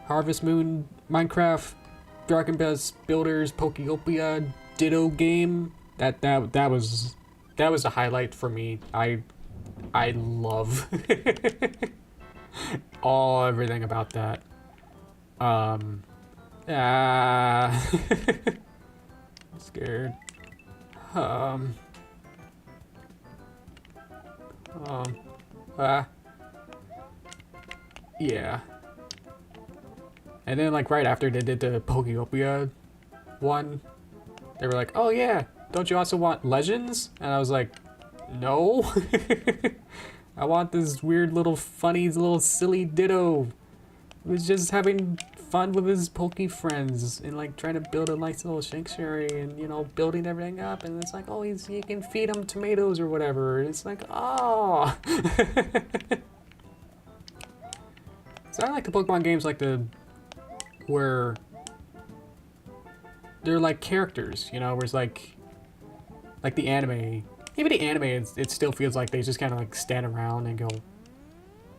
Harvest Moon Minecraft Dragon Best Builders Pokeopia Ditto game. That was a highlight for me. I love everything about that. I'm scared. Yeah. And then like right after they did the Pokeopia one, they were like, oh yeah, don't you also want Legends? And I was like, no. I want this weird little funny little silly Ditto who's just having fun with his Poke friends and like trying to build a nice little sanctuary and, you know, building everything up, and it's like, oh, you can feed him tomatoes or whatever. And it's like, oh. So I like the Pokemon games like where they're like characters, you know, where it's like the anime. Even the anime, it still feels like they just kind of like stand around and go,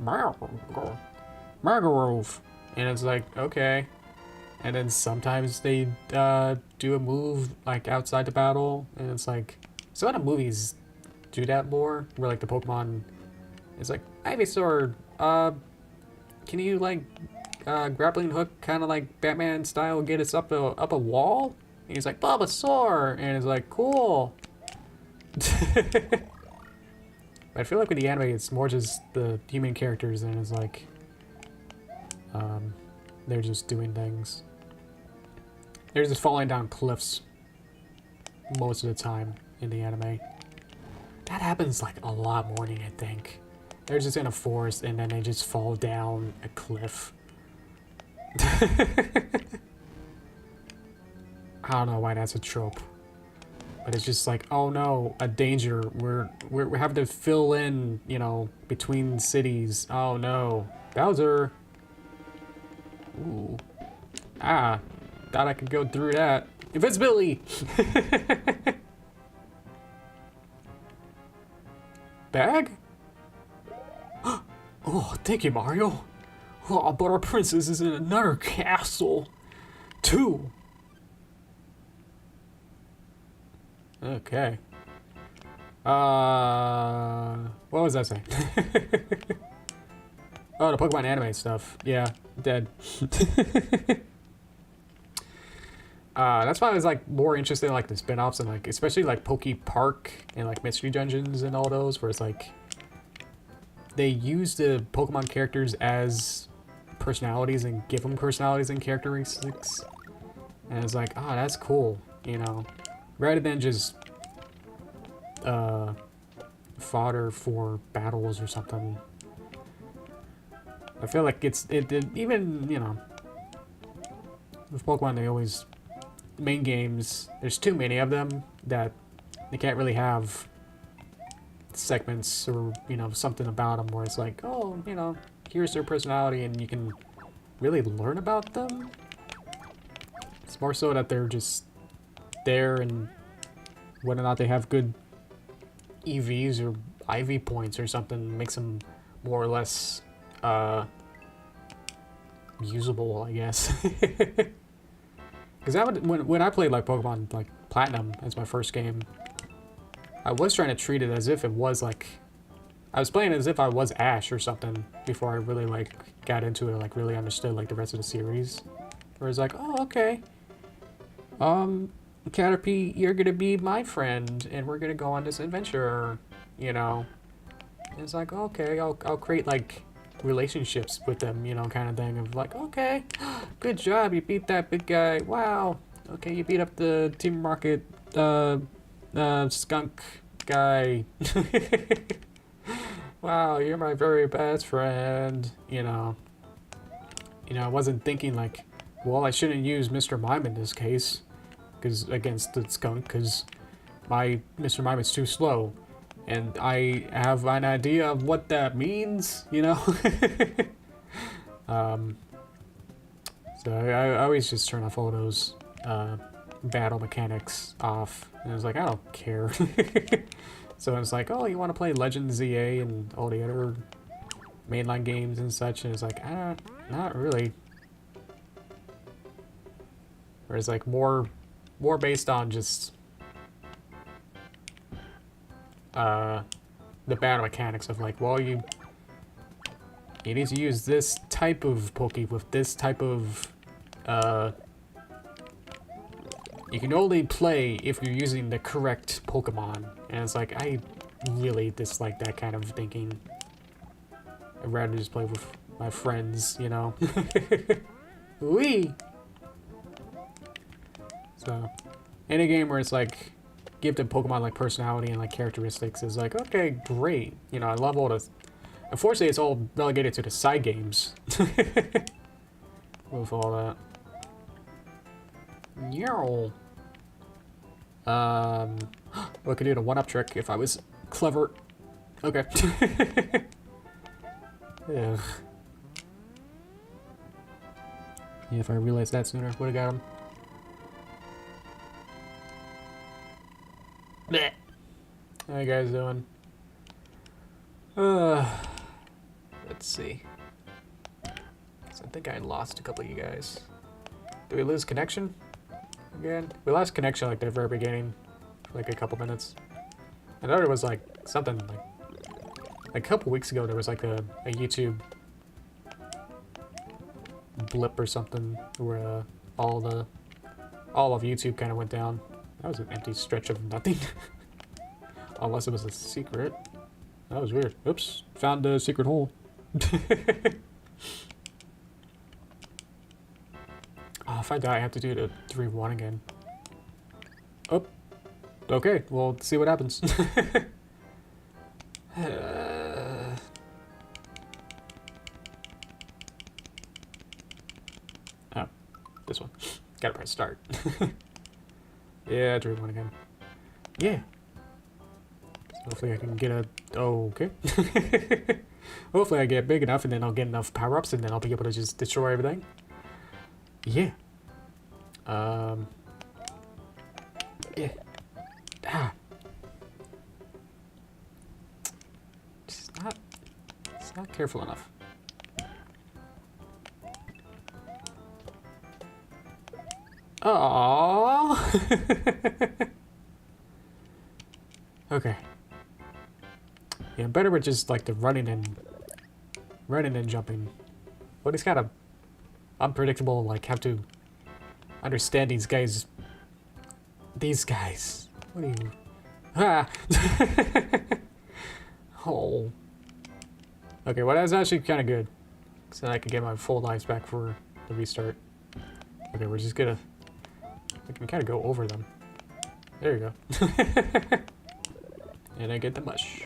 Margarove. And it's like, okay. And then sometimes they do a move like outside the battle, and it's like, some of the movies do that more, where like the Pokemon is like, Ivysaur, can you like grappling hook kind of like Batman style get us up a wall? And he's like, Bulbasaur, and it's like, cool. But I feel like with the anime, it's more just the human characters, and it's like, they're just doing things. They're just falling down cliffs most of the time in the anime. That happens like a lot more than I think. They're just in a forest and then they just fall down a cliff. I don't know why that's a trope. But it's just like, oh no, a danger. We're having to fill in, you know, between cities. Oh no. Bowser. Ooh. Ah. Thought I could go through that. Invisibility! Bag? Oh, thank you, Mario. Oh, but our princess is in another castle. Too. Okay. What was that saying? Oh, the Pokemon anime stuff. Yeah, dead. That's why I was like more interested in like the spin-offs and like especially like Poke Park and like Mystery Dungeons and all those, where it's like they use the Pokemon characters as personalities and give them personalities and characteristics, and it's like, oh, that's cool, you know, rather than just fodder for battles or something. I feel like it even, you know, with Pokemon, they always, main games, there's too many of them that they can't really have segments or, you know, something about them where it's like, oh, you know, here's their personality and you can really learn about them. It's more so that they're just there and whether or not they have good EVs or IV points or something makes them more or less usable, I guess. Because when I played like Pokemon like Platinum as my first game, I was trying to treat it as if it was like I was playing as if I was Ash or something before I really like got into it, like really understood like the rest of the series. Where it's like, oh, okay, Caterpie, you're gonna be my friend, and we're gonna go on this adventure, you know. And it's like, okay, I'll create like relationships with them, you know, kind of thing of like, okay, good job, you beat that big guy. Wow. Okay, you beat up the Team Rocket skunk guy. Wow, you're my very best friend. You know, I wasn't thinking like, well, I shouldn't use Mr. Mime in this case, because against the skunk, because my Mr. Mime is too slow, and I have an idea of what that means. You know. So I always just turn off all those battle mechanics off, and I was like, I don't care. So I was like, oh, you want to play Legend ZA and all the other mainline games and such, and it's like, not really. Whereas like more based on just the battle mechanics of like, well, you need to use this type of Poke with this type of you can only play if you're using the correct Pokemon. And it's like, I really dislike that kind of thinking. I'd rather just play with my friends, you know? Wee! So, any game where it's like, give the Pokemon like personality and like characteristics is like, okay, great. You know, I love all this. Unfortunately, it's all relegated to the side games. With all that. Meow. Well, I could do the one-up trick if I was clever. Okay. Ugh. Yeah, if I realized that sooner, would have got him. Blech. How you guys doing? Let's see. I think I lost a couple of you guys. Did we lose connection? Again? We lost connection like the very beginning. For like a couple minutes. I know there was like something like a couple weeks ago there was like a YouTube blip or something where all of YouTube kind of went down. That was an empty stretch of nothing. Unless it was a secret. That was weird. Oops. Found a secret hole. Oh, if I die, I have to do the 3-1 again. Oh. Okay, well, see what happens. Oh, this one. Gotta press start. Yeah, 3-1 again. Yeah. So hopefully I can get a... Oh, okay. Hopefully I get big enough and then I'll get enough power-ups and then I'll be able to just destroy everything. Yeah. Yeah. Ah. It's not careful enough. Aww. Okay. Yeah, better with just like the running and jumping. But it's kind of unpredictable, like have to understand these guys. These guys. What are you? Ah! Oh. Okay, well that's actually kind of good. So I can get my full lives back for the restart. Okay, we're just gonna... We can kind of go over them. There you go. And I get the mush.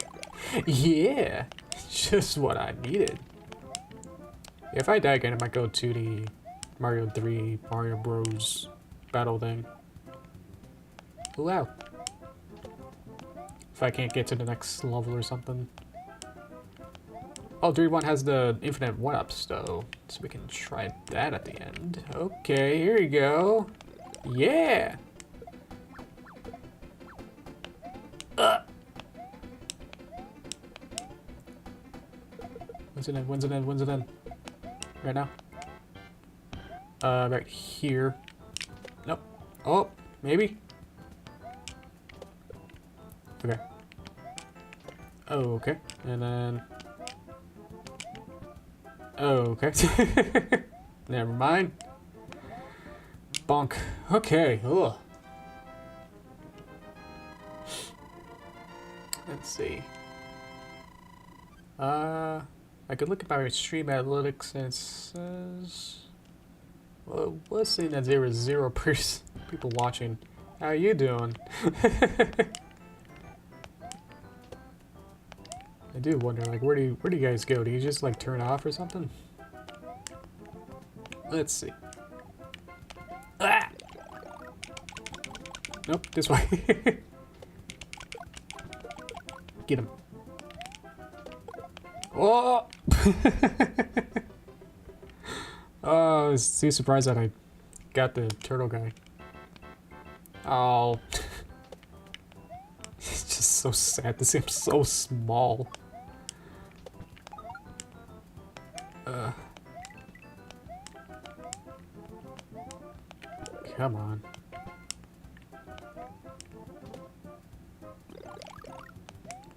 Yeah! Just what I needed. If I die again, I might go to the Mario 3 Mario Bros. Battle thing. Wow. If I can't get to the next level or something. Oh, 3-1 has the infinite 1-ups though, so we can try that at the end. Okay, here you go. Yeah! When's it in? When's it in? When's it in? Right now? Right here. Nope. Oh, maybe? Okay. Oh, okay. And then... Oh, okay. Never mind. Bonk. Okay. Ugh. Let's see. I could look at my stream analytics and it says... Well, let's see that there is 0 people watching. How you doing? I do wonder, like, where do you guys go? Do you just, like, turn off or something? Let's see. Ah! Nope, this way. Get him. Oh! Oh, I was too surprised that I got the turtle guy. Oh. It's just so sad to see him so small. Come on.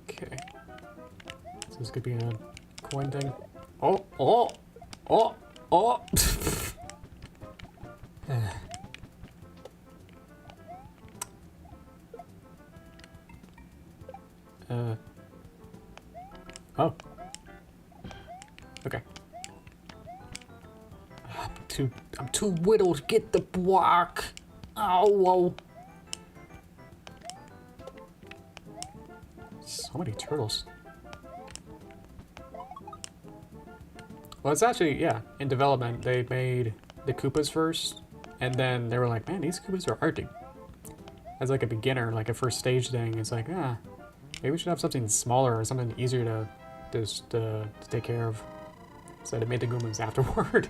Okay. So this could be a coin thing. Oh, oh, oh, oh. Oh. Okay. I'm too whittled to get the block. Oh, whoa. So many turtles. Well, it's actually, yeah, in development, they made the Koopas first, and then they were like, man, these Koopas are hard to... As like a beginner, like a first stage thing, it's like, maybe we should have something smaller or something easier to just to take care of. So they made the Goombas afterward.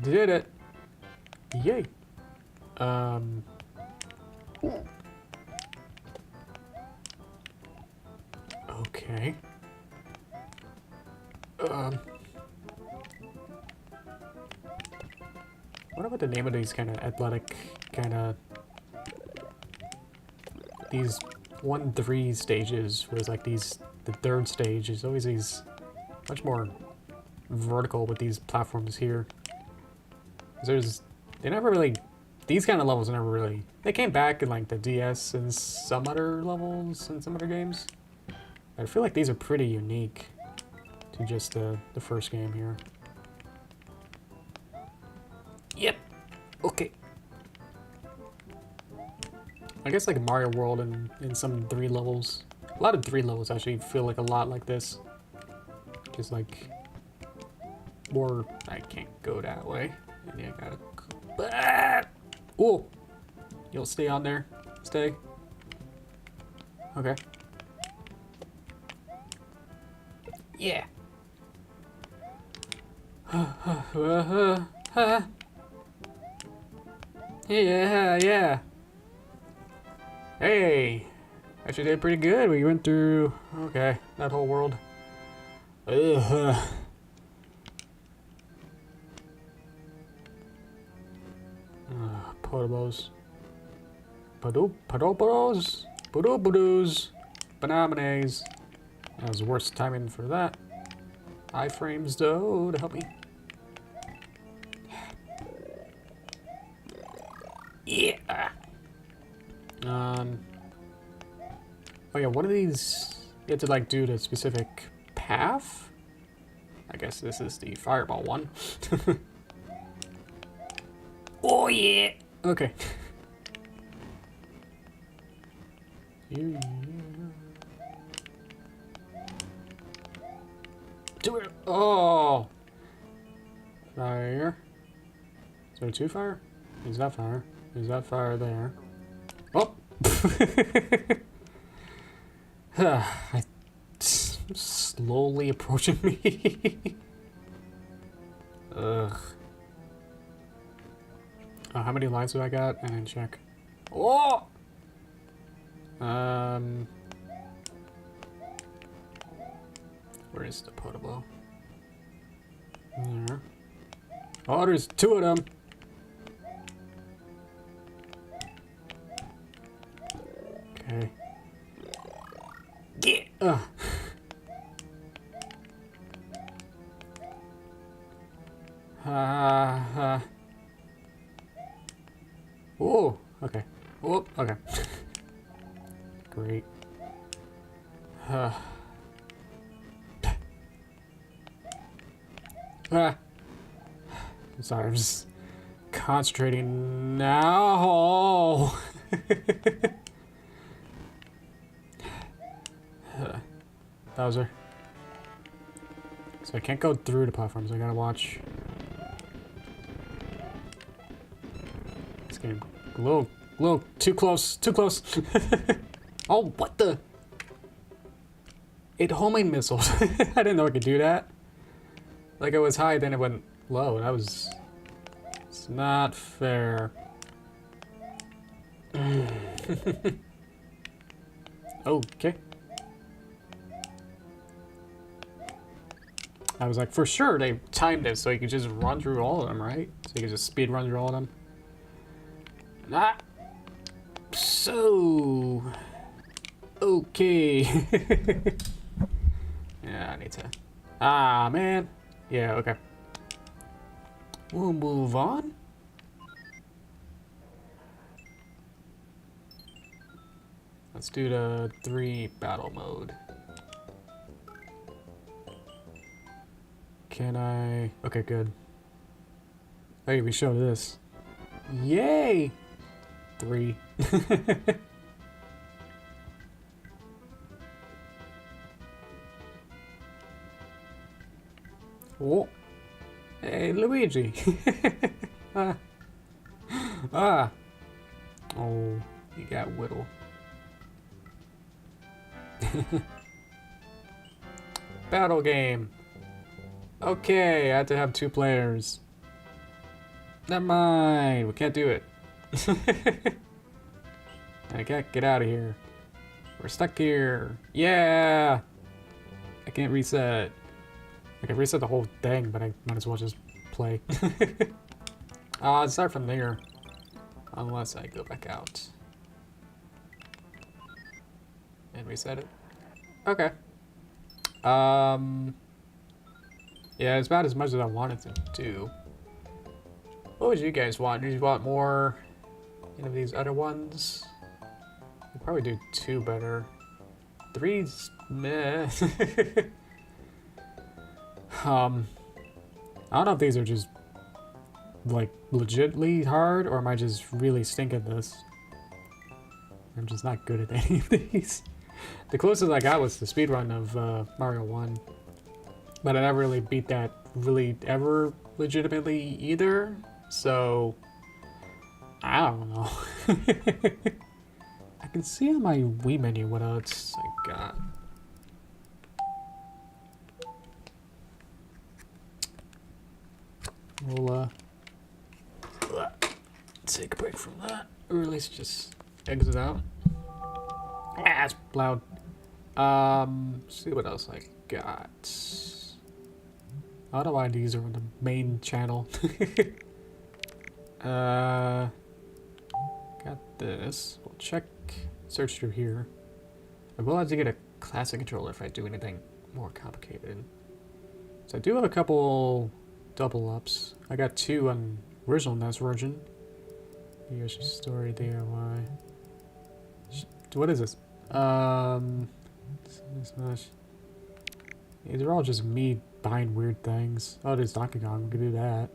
Did it! Yay! Okay. What about the name of these kind of athletic, kind of... These 1-3 stages, whereas like these, the third stage is always these much more vertical with these platforms here. They never really, these kind of levels never really, they came back in like the DS and some other levels and some other games. I feel like these are pretty unique to just the first game here. Yep. Okay. I guess like Mario World and in some 3 levels. A lot of 3 levels actually feel like a lot like this. Just like more, I can't go that way. And yeah, I gotta go. Ah! Oh! You'll stay on there. Stay. Okay. Yeah. Yeah, yeah. Hey, actually did pretty good. We went through, okay, that whole world. Ugh. Potobos. Padopos. Padopodos. Banamanes. That was the worst timing for that. Iframes though to help me. Yeah. Oh yeah, one of these you have to like do the specific path. I guess this is the fireball one. Oh yeah. Okay. Yeah. Do it! Oh! Fire. Is there two fire? Is that fire? Is that fire there? Oh! It's slowly approaching me. Ugh. Oh, how many lives do I got? I didn't check. Oh! Where is the potable? There. Oh, there's two of them. Okay. Get. Oh, okay. Oh, okay. Great. I'm sorry, I'm just concentrating now. Bowser. So I can't go through the platforms, I gotta watch. This game, a little too close, too close. Oh, what the? It homing missiles. I didn't know it could do that. Like it was high, then it went low. That was... It's not fair. Okay. I was like, for sure they timed it so you could just run through all of them, right? So you could just speed run through all of them. Ah! So... Okay. Yeah, I need to... Ah, man. Yeah, okay. We'll move on. Let's do the 3 battle mode. Can I... Okay, good. Hey, we showed this. Yay! 3. Oh. Hey, Luigi. Ah. Ah. Oh, you got whittle. Battle game. Okay, I had to have 2 players. Never mind, we can't do it. I can't get out of here. We're stuck here. Yeah! I can't reset. I can reset the whole thing, but I might as well just play. I'll start from there. Unless I go back out. And reset it. Okay. Yeah, it's about as much as I wanted to do. What would you guys want? Do you want more of these other ones? I'd probably do 2 better. 3's meh. I don't know if these are just like legitly hard or am I just really stinking this? I'm just not good at any of these. The closest I got was the speedrun of Mario 1. But I never really beat that really ever legitimately either. So I don't know. I can see on my Wii menu what else I got. We'll take a break from that, or at least just exit out. Ah, it's loud. See what else I got. I don't know why these are on the main channel. Got this. We'll check, search through here. I will have to get a classic controller if I do anything more complicated. So I do have a couple double ups. I got 2 on original NES version. Yoshi Story DIY. What is this? These are all just me buying weird things. Oh, there's Donkey Kong. We could do that.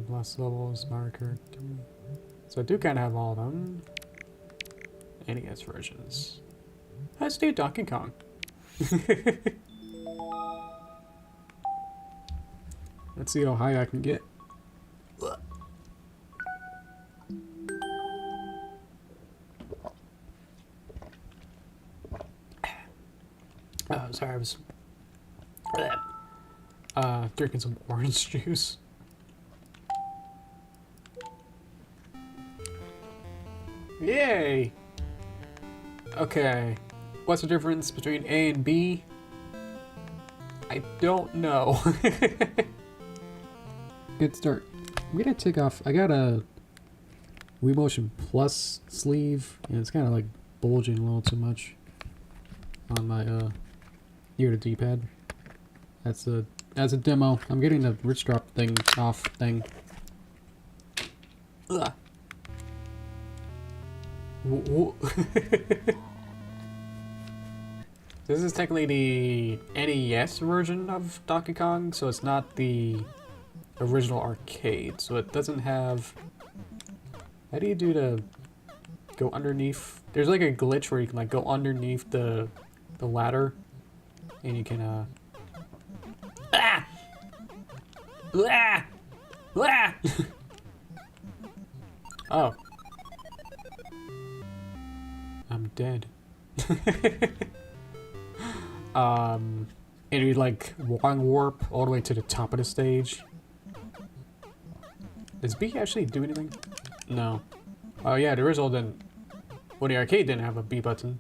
Lost levels, Mario Kart. So I do kind of have all of them. NES versions. Let's do Donkey Kong. Let's see how high I can get. Oh, sorry, I was drinking some orange juice. Yay! Okay, what's the difference between A and B? I don't know. Good start. I'm gonna take off. I got a Wii Motion Plus sleeve, and it's kind of like bulging a little too much on my ear to D-pad. That's a demo. I'm getting the rich drop thing off thing. Ugh. This is technically the NES version of Donkey Kong, so it's not the original arcade. So it doesn't have. How do you do to go underneath? There's like a glitch where you can like go underneath the ladder, and you can ah! Ah! Ah! Oh. I'm dead. And you like long warp all the way to the top of the stage. Does B actually do anything? No. Oh yeah, the original didn't. Well, the arcade didn't have a B button.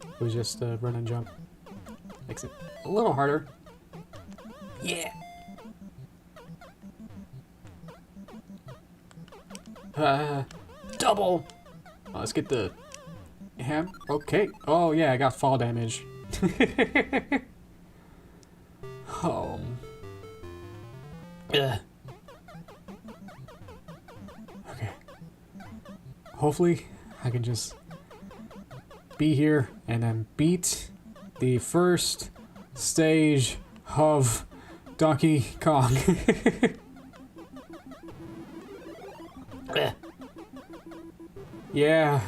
It was just run and jump. Makes it a little harder. Yeah. Double. Oh, let's get the ham. Okay. Oh yeah, I got fall damage. Home. Ugh. Okay. Hopefully, I can just be here and then beat the first stage of Donkey Kong. Yeah.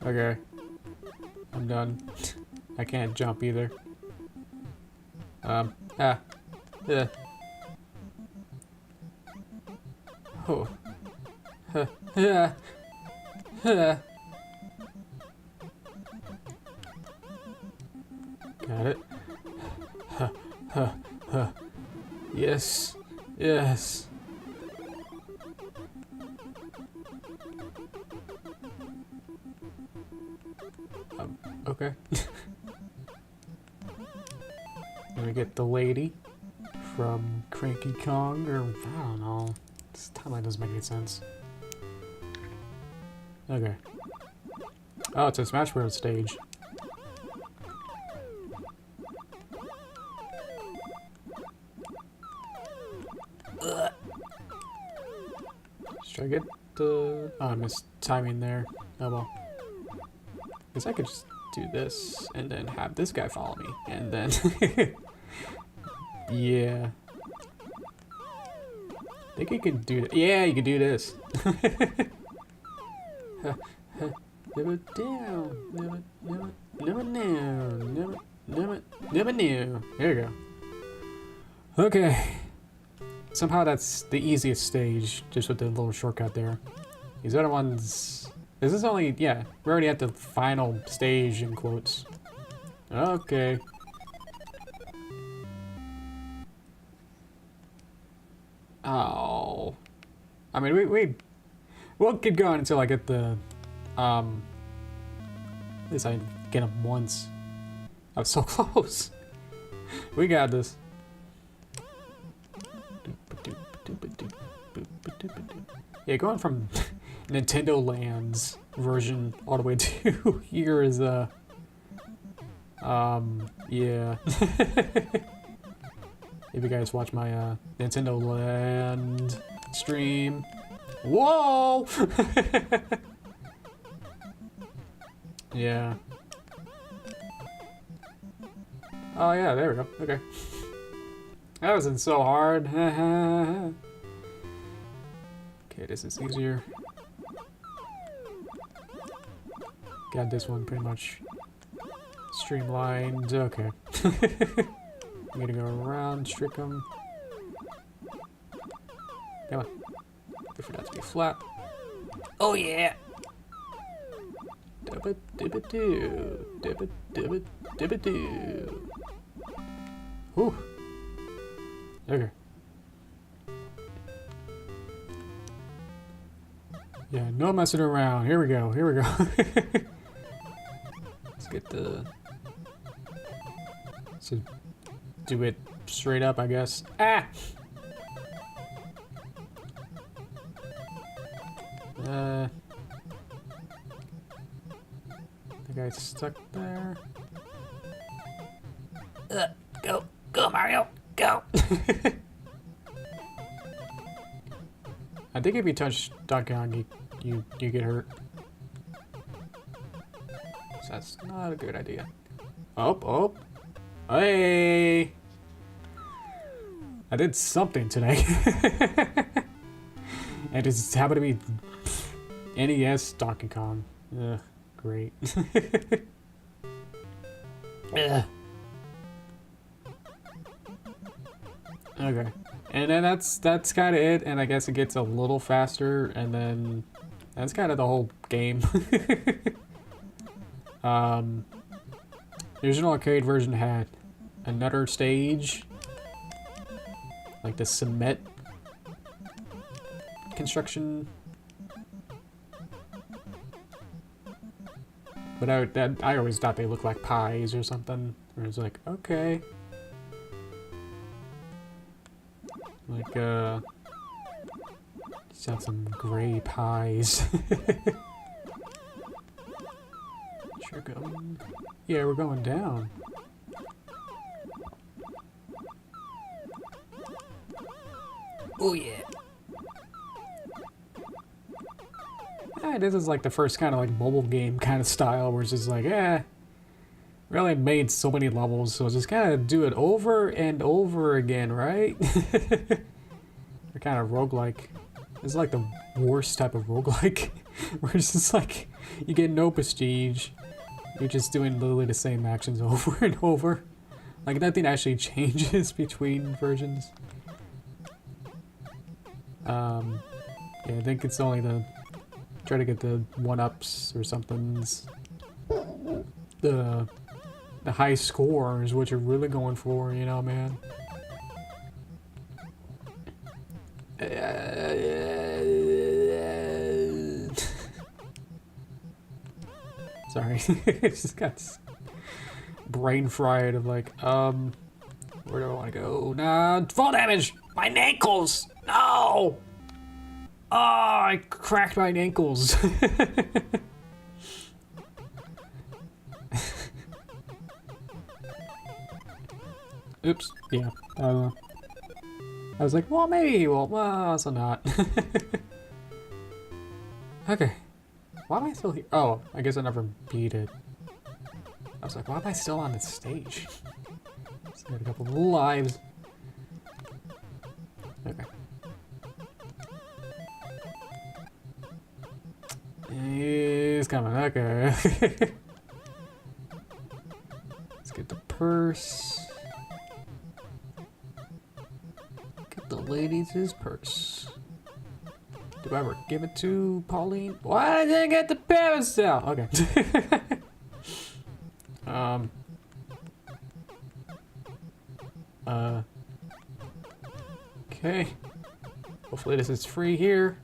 Okay. I'm done. I can't jump either. Yeah. Oh. Yeah. Got it. Yes. Yes. Okay. Gonna get the lady from Cranky Kong, or I don't know. This timeline doesn't make any sense. Okay. Oh, it's a Smash Bros. Stage. Should I get the... Oh, I missed timing there. Oh well. Guess I could just do this and then have this guy follow me, and then... Yeah. I think you can do that. Yeah, you can do this. Never down. Never down. Never knew. There you go. Okay. Somehow that's the easiest stage, just with the little shortcut there. These other ones... This is only... Yeah, we're already at the final stage, in quotes. Okay. Oh. I mean, we'll keep going until I get the... At least I get him once. I was so close. We got this. Yeah, going from Nintendo Land's version all the way to here is yeah. If you guys watch my Nintendo Land stream. Whoa! Yeah. Oh yeah, there we go. Okay. That wasn't so hard. Okay, this is easier. got this one pretty much streamlined. Okay. I'm gonna go around, trick them. Come on. Wait for that to be flat. Oh yeah! Dibba dibba doo. Dibba dibba dibba doo. Whew. Okay. Yeah, no messing around. Here we go. Here we go. Let's get the... So do it straight up, I guess. Ah! I think I stuck there. Go. Go, Mario. Go. I think if you touch Donkey Kong, you get hurt. So that's not a good idea. Oh. Hey! I did something today. And it just happened to be NES Donkey Kong. Ugh, great. Ugh. Okay. And then that's kind of it, and I guess it gets a little faster, and then that's kind of the whole game. The original arcade version had another stage, like the cement construction. But I always thought they looked like pies or something. Where it's like, okay. Like, just have some gray pies. Sure going. Yeah, we're going down. Oh yeah. This is like the first kind of like mobile game kind of style where it's just like, really made so many levels, so just kind of do it over and over again, right? They're kind of roguelike. It's like the worst type of roguelike, where it's just like, you get no prestige. You're just doing literally the same actions over and over. Like, nothing actually changes between versions. Yeah, I think it's only the... Try to get the 1-ups or somethings. The high score is what you're really going for, you know, man. Sorry, just got brain fried of like, where do I want to go? Nah, fall damage! My ankles! No! Oh, I cracked my ankles. Oops. Yeah. I was like, well, maybe. Well, also not. Okay. Why am I still here? Oh, I guess I never beat it. I was like, why am I still on this stage? Just got a couple of lives. Okay. He's coming. Okay. Let's get the purse. Get the ladies' purse. Do I ever give it to Pauline? Why did I get the parents down? Okay. Okay. Hopefully this is free here.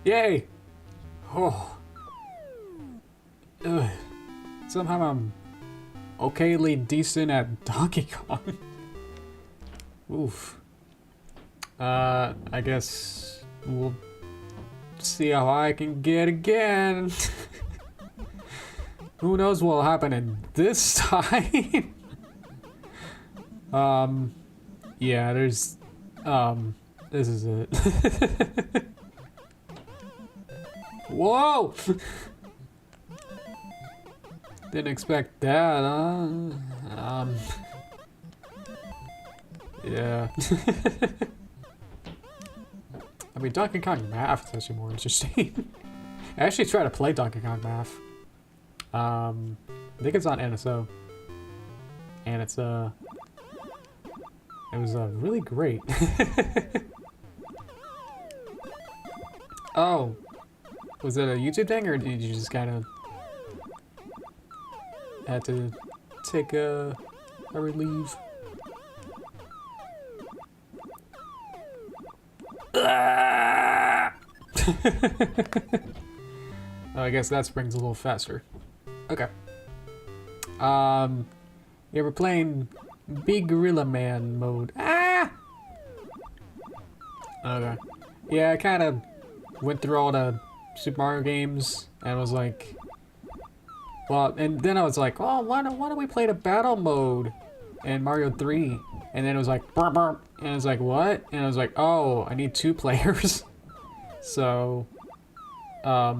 Yay! Oh. Ugh. Somehow I'm okayly decent at Donkey Kong. Oof. I guess we'll see how I can get again. Who knows what'll happen in this time? Yeah, there's, this is it. Whoa! Didn't expect that, huh? Yeah. I mean, Donkey Kong Math is actually more interesting. I actually tried to play Donkey Kong Math. I think it's on NSO. And it's, it was, really great. Oh. Was it a YouTube thing, or did you just kind of had to take a relief? Oh, I guess that springs a little faster. Okay. Yeah, we're playing Big Gorilla Man mode. Ah! Okay. Yeah, I kind of went through all the Super Mario games and was like, well, and then I was like, oh, why don't we play the battle mode in Mario 3? And then it was like, burp, burp. And I was like, what? And I was like, oh, I need 2 players. So, I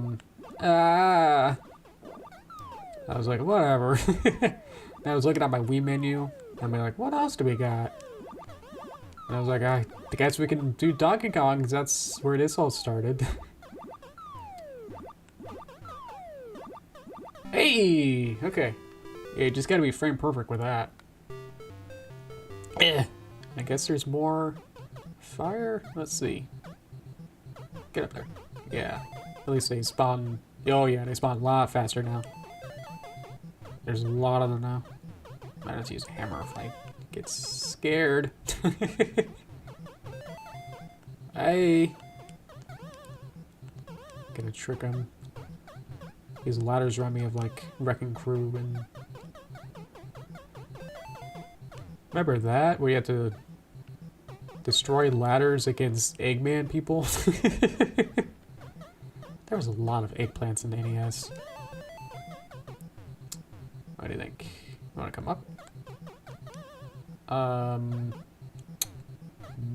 was like, whatever. And I was looking at my Wii menu. And I'm like, what else do we got? And I was like, I guess we can do Donkey Kong, because that's where this all started. Hey! Okay. Yeah, you just gotta be frame perfect with that. I guess there's more fire? Let's see. Get up there. Yeah. At least they spawn... Oh yeah, they spawn a lot faster now. There's a lot of them now. Might have to use a hammer if I get scared. Hey! Gonna trick him. These ladders remind me of like Wrecking Crew and... Remember that? Where you have to destroy ladders against Eggman people? There was a lot of eggplants in the NES. What do you think? You wanna come up?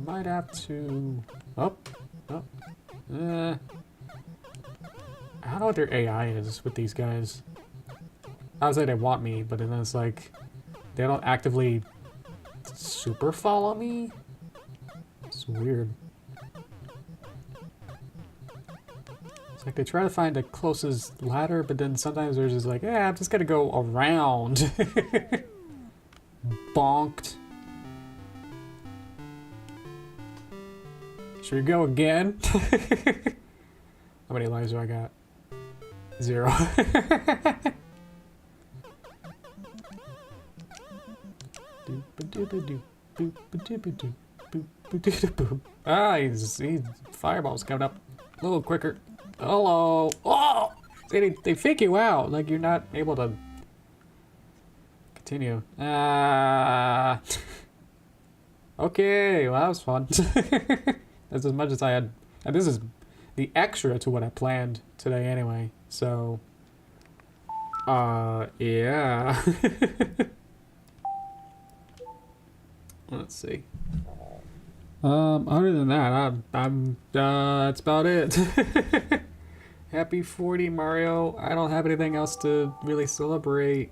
Might have to... Oh. Oh. I don't know what their AI is with these guys. I was like, they want me, but then it's like... They don't actively... super follow me? It's weird. It's like they try to find the closest ladder, but then sometimes they're just like, yeah, I'm just gonna go around. Bonked. Should we go again? How many lives do I got? 0. Ah, he's fireballs coming up a little quicker. Hello. Oh, they fake you out, like you're not able to continue. Okay, well that was fun. That's as much as I had, and this is the extra to what I planned today anyway. So, yeah. Let's see. Other than that, that's about it. Happy 40, Mario. I don't have anything else to really celebrate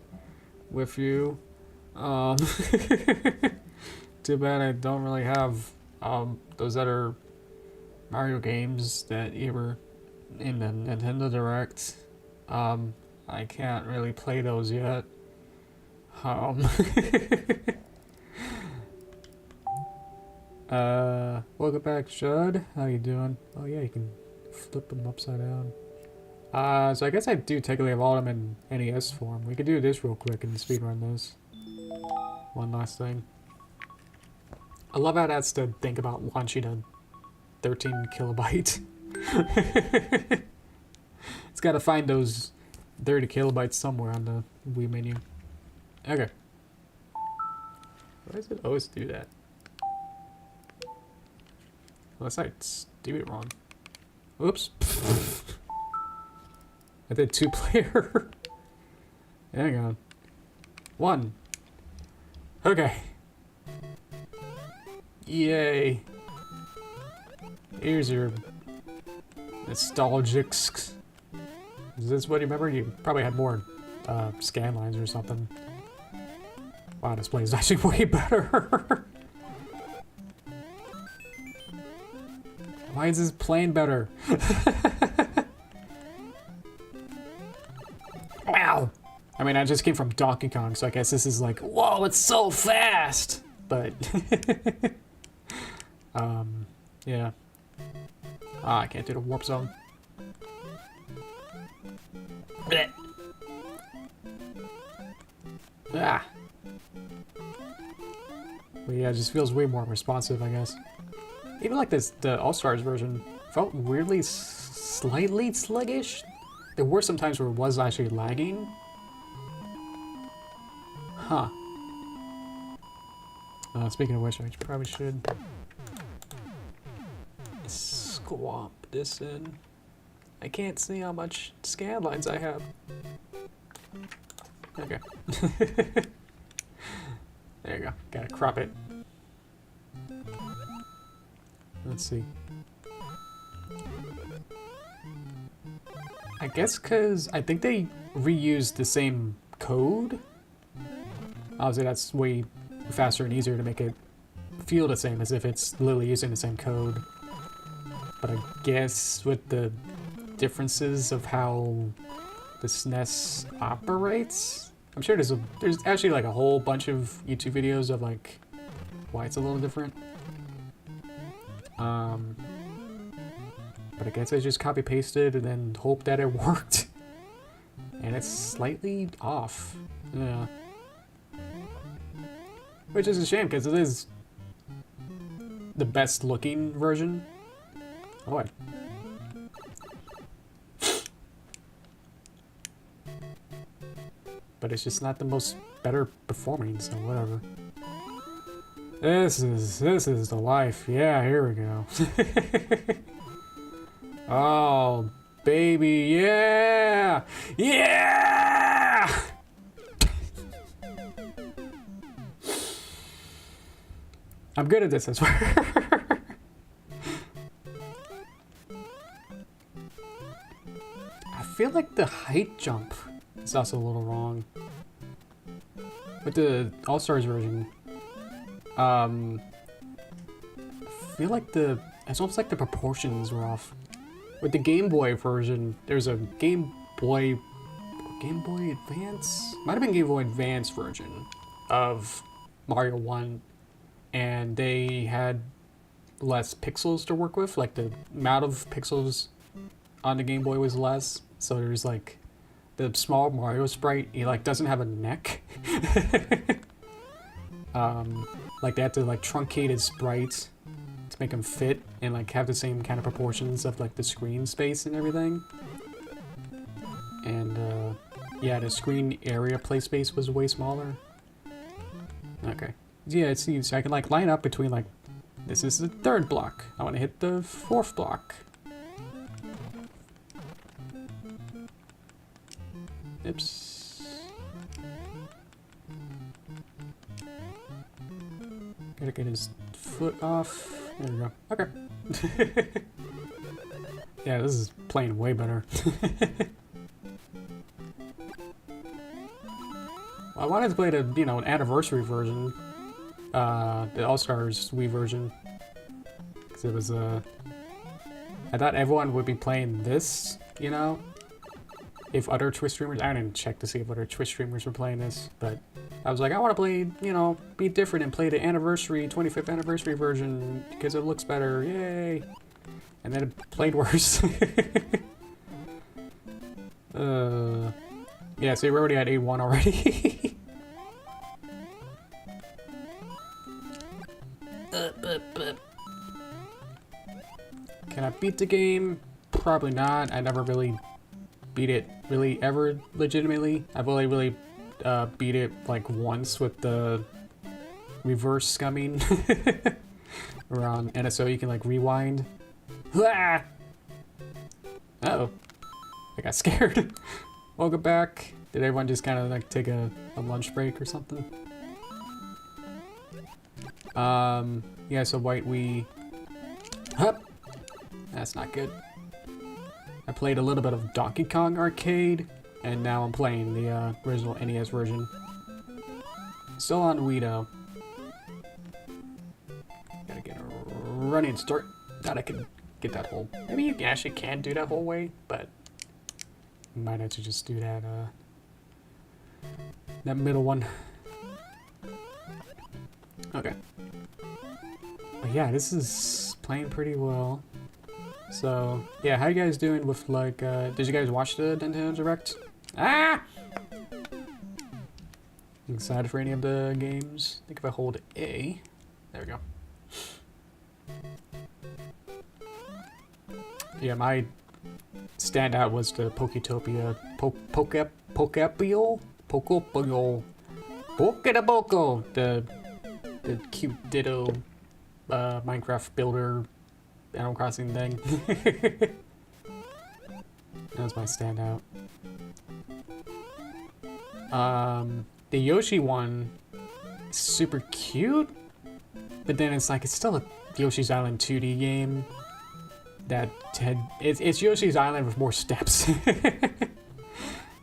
with you. Too bad I don't really have, those other Mario games that you were in the Nintendo Direct. I can't really play those yet. Welcome back, Shud. How you doing? Oh yeah, you can flip them upside down. So I guess I do technically have all of them in NES form. We could do this real quick and speedrun this. One last thing. I love how that's to think about launching a 13 kilobyte. It's gotta find those 30 kilobytes somewhere on the Wii menu. Okay. Why does it always do that? Unless I do it wrong. Oops. I did 2-player. Hang on. 1. Okay. Yay. Here's your nostalgics. Is this what you remember? You probably had more scan lines or something. Wow, this play is actually way better. Why is this playing better? Wow! I mean, I just came from Donkey Kong, so I guess this is like, whoa, it's so fast! But, yeah. Ah, I can't do the warp zone. Blech. Ah! But yeah, it just feels way more responsive, I guess. Even like this, the All-Stars version felt weirdly slightly sluggish. There were some times where it was actually lagging. Huh. Speaking of which, I probably should swap this in. I can't see how much scan lines I have. Okay. There you go. Gotta crop it. Let's see. I guess because I think they reused the same code. Obviously, that's way faster and easier to make it feel the same as if it's literally using the same code. But I guess with the differences of how the SNES operates, I'm sure there's actually like a whole bunch of YouTube videos of like why it's a little different. But I guess I just copy pasted and then hope that it worked. And it's slightly off. Yeah. Which is a shame because it is the best looking version. Oh, what? But it's just not the most better performing, so whatever. This is the life. Yeah, here we go. Oh, baby, yeah! Yeah! I'm good at this, I swear. I feel like the height jump is also a little wrong. With the All-Stars version, I feel like it's almost like the proportions were off. With the Game Boy version, there's a Game Boy Advance? Might have been Game Boy Advance version of Mario 1, and they had less pixels to work with. Like the amount of pixels on the Game Boy was less, so there's like the small Mario sprite, he like doesn't have a neck. Like they had to like truncate his sprites to make them fit and like have the same kind of proportions of like the screen space and everything. And yeah, the screen area play space was way smaller. Okay. Yeah, see, so I can like line up between like, this is the third block. I want to hit the fourth block. Oops. Gotta get his foot off. There we go. Okay. Yeah, this is playing way better. Well, I wanted to play the, you know, an anniversary version. The All-Stars Wii version. Because it was, I thought everyone would be playing this, you know? If other Twitch streamers, I didn't check to see if other Twitch streamers were playing this, but I was like, I want to play, you know, be different and play the anniversary, 25th anniversary version because it looks better, yay! And then it played worse. Yeah, so we're already at A1 already. Can I beat the game? Probably not. I never really beat it really ever legitimately. I've only really beat it like once with the reverse scumming around NSO. You can like rewind. Ah! Uh-oh. I got scared. Welcome back. Did everyone just kind of like take a lunch break or something? Yeah, so white Wii. Hup! That's not good. I played a little bit of Donkey Kong Arcade, and now I'm playing the original NES version. Still on Wii though. Gotta get a running start. Thought I could get that whole. Maybe you actually can do that whole way, but you might have to just do that that middle one. Okay. But yeah, this is playing pretty well. So yeah, how you guys doing with like? Did you guys watch the Nintendo Direct? Ah! Excited for any of the games? I think if I hold A, there we go. Yeah, my standout was the Poketopia, Poketopia, the cute Ditto Minecraft builder Animal Crossing thing. That was my standout. The Yoshi one is super cute, but then it's like it's still a Yoshi's Island 2D game. That it's Yoshi's Island with more steps.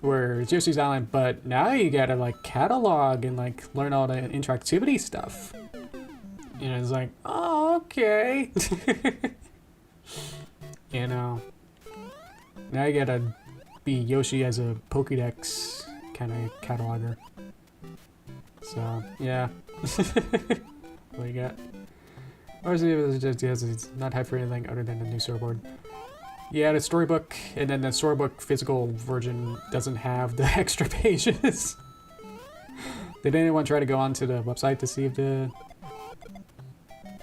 Where it's Yoshi's Island, but now you gotta like catalog and like learn all the interactivity stuff. You know, it's like, oh, okay. You know, now you gotta be Yoshi as a Pokédex kind of cataloger. So yeah. What do you got? Or is it just it's not hyped for anything other than the new storyboard? Yeah, the storybook, and then the storybook physical version doesn't have the extra pages. Did anyone try to go onto the website to see if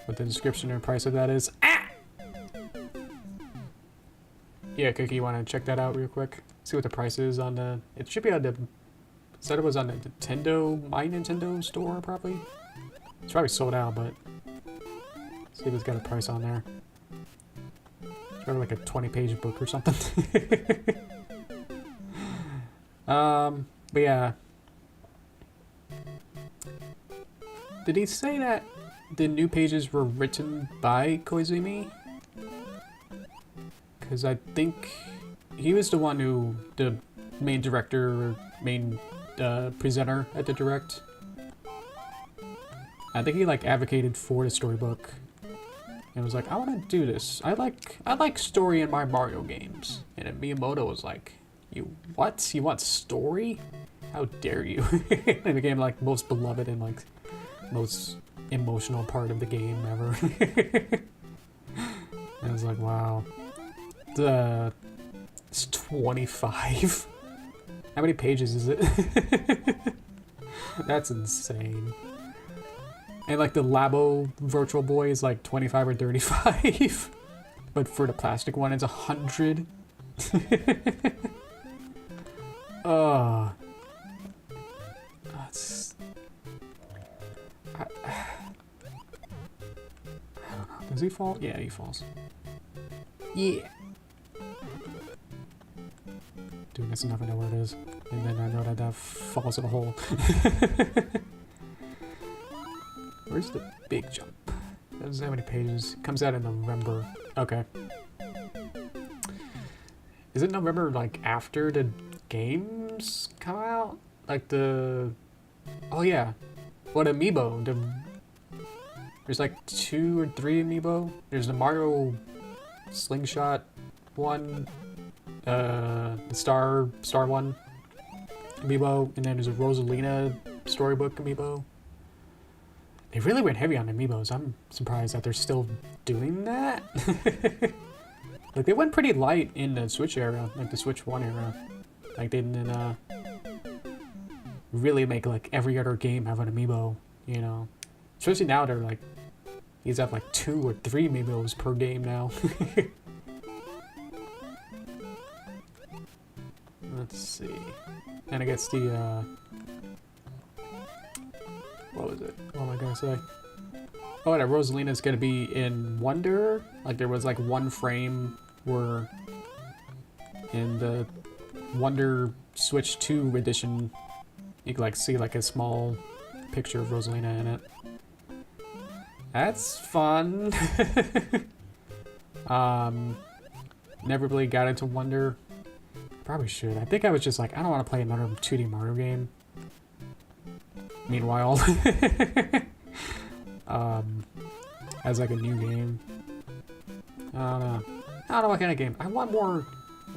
what the description or price of that is? Ah! Yeah, Cookie, you want to check that out real quick? See what the price is on the. It should be on the. Said it was on the My Nintendo store, probably. It's probably sold out, but. See if it's got a price on there. It's probably like a 20-page book or something. But yeah. Did he say that the new pages were written by Koizumi? Because I think he was the one who, the main director, or main presenter at the Direct. I think he like advocated for the storybook. And was like, I want to do this. I like story in my Mario games. And then Miyamoto was like, you what? You want story? How dare you? It became like most beloved and like most emotional part of the game ever. And I was like, wow. It's 25. How many pages is it? That's insane. And like the Labo Virtual Boy is like 25 or 35. But for the plastic one, it's 100. Oh. That's... I don't know. Does he fall? Yeah, he falls. Yeah. Dude, that's enough. I know where it is. And then I know that that falls in a hole. Where's the big jump? Doesn't have any pages. Comes out in November. Okay. Is it November, like, after the games come out? Like the... Oh, yeah. What amiibo? There's like 2 or 3 amiibo. There's the Mario Slingshot one. The Star one amiibo. And then there's a Rosalina storybook amiibo. They really went heavy on amiibos. I'm surprised that they're still doing that. Like, they went pretty light in the Switch era, like the Switch 1 era. Like, they didn't really make, like, every other game have an amiibo, you know? Especially now, they're, like, these have, like, 2 or 3 amiibos per game now. Let's see. And I guess the, what was it? What am I gonna say? Oh, that Rosalina's gonna be in Wonder. Like, there was, like, one frame where in the Wonder Switch 2 edition, you could, like, see, like, a small picture of Rosalina in it. That's fun. Never really got into Wonder. Probably should. I think I was just like, I don't want to play another 2D Mario game. Meanwhile, as like a new game. I don't know. I don't know what kind of game. I want more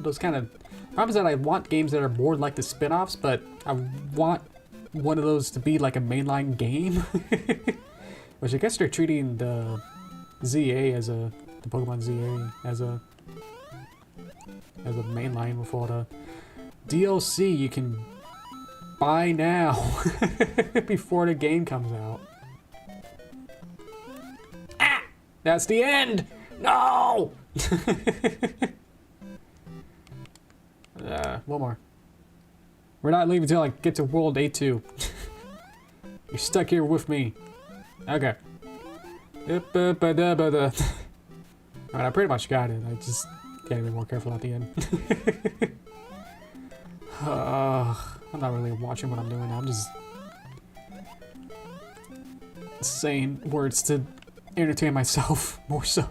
those kind of... Problem is that I want games that are more like the spin-offs, but I want one of those to be like a mainline game. Which I guess they're treating the ZA as a... The Pokemon ZA as a mainline with all the DLC you can buy now before the game comes out. Ah! That's the end! No! One more. We're not leaving until I get to World A2. You're stuck here with me. Okay. Alright, I pretty much got it. I just gotta be more careful at the end. I'm not really watching what I'm doing. I'm just saying words to entertain myself more so.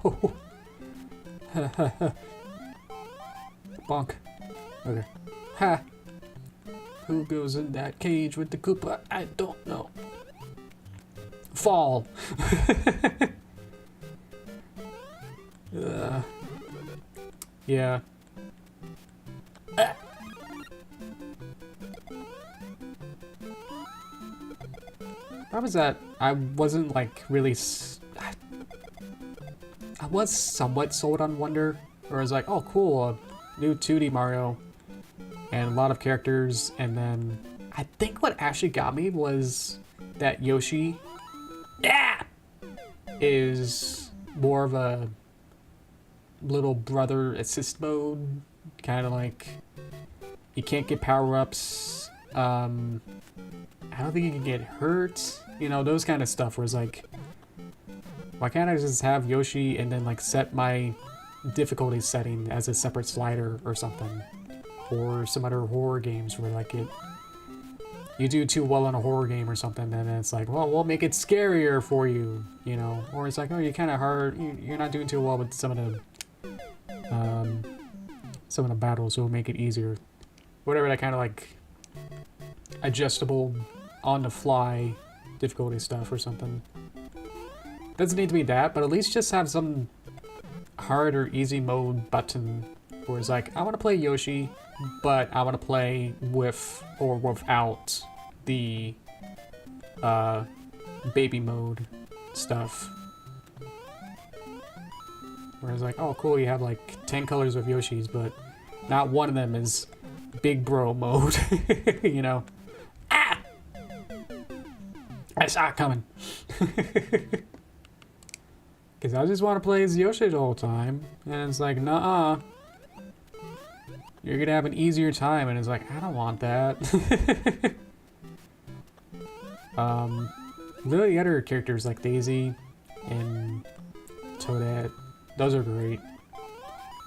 Bonk. Okay. Ha! Who goes in that cage with the Koopa? I don't know. Fall! Yeah. Problem is that I wasn't like really... I was somewhat sold on Wonder, where I was like, oh cool, a new 2D Mario, and a lot of characters, and then I think what actually got me was that Yoshi is more of a little brother assist mode, kind of like you can't get power-ups, I don't think you can get hurt, you know, those kind of stuff where it's like, why can't I just have Yoshi and then like set my difficulty setting as a separate slider or something? Or some other horror games where like you do too well in a horror game or something, and then it's like, well, we'll make it scarier for you, you know? Or it's like, oh, you're kind of hard, you're not doing too well with some of the battles, so we'll make it easier. Whatever, that kind of like adjustable on the fly difficulty stuff or something. Doesn't need to be that, but at least just have some hard or easy mode button where it's like, I want to play Yoshi, but I want to play with or without the baby mode stuff. Whereas like, oh cool, you have like 10 colors of Yoshis, but not one of them is big bro mode, you know? Ah! I saw it coming. Because I just want to play as Yoshi the whole time, and it's like, nah, you're gonna have an easier time, and it's like, I don't want that. The other characters like Daisy and Toadette, those are great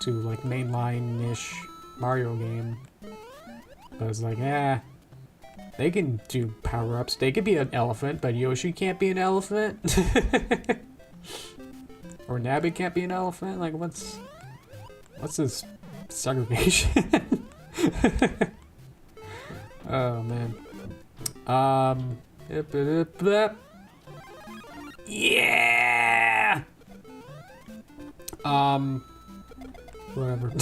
to like mainline-ish Mario game. But it's like, they can do power-ups. They could be an elephant, but Yoshi can't be an elephant. Or Nabbit can't be an elephant? Like, what's this segregation? Oh, man. Yeah! Whatever.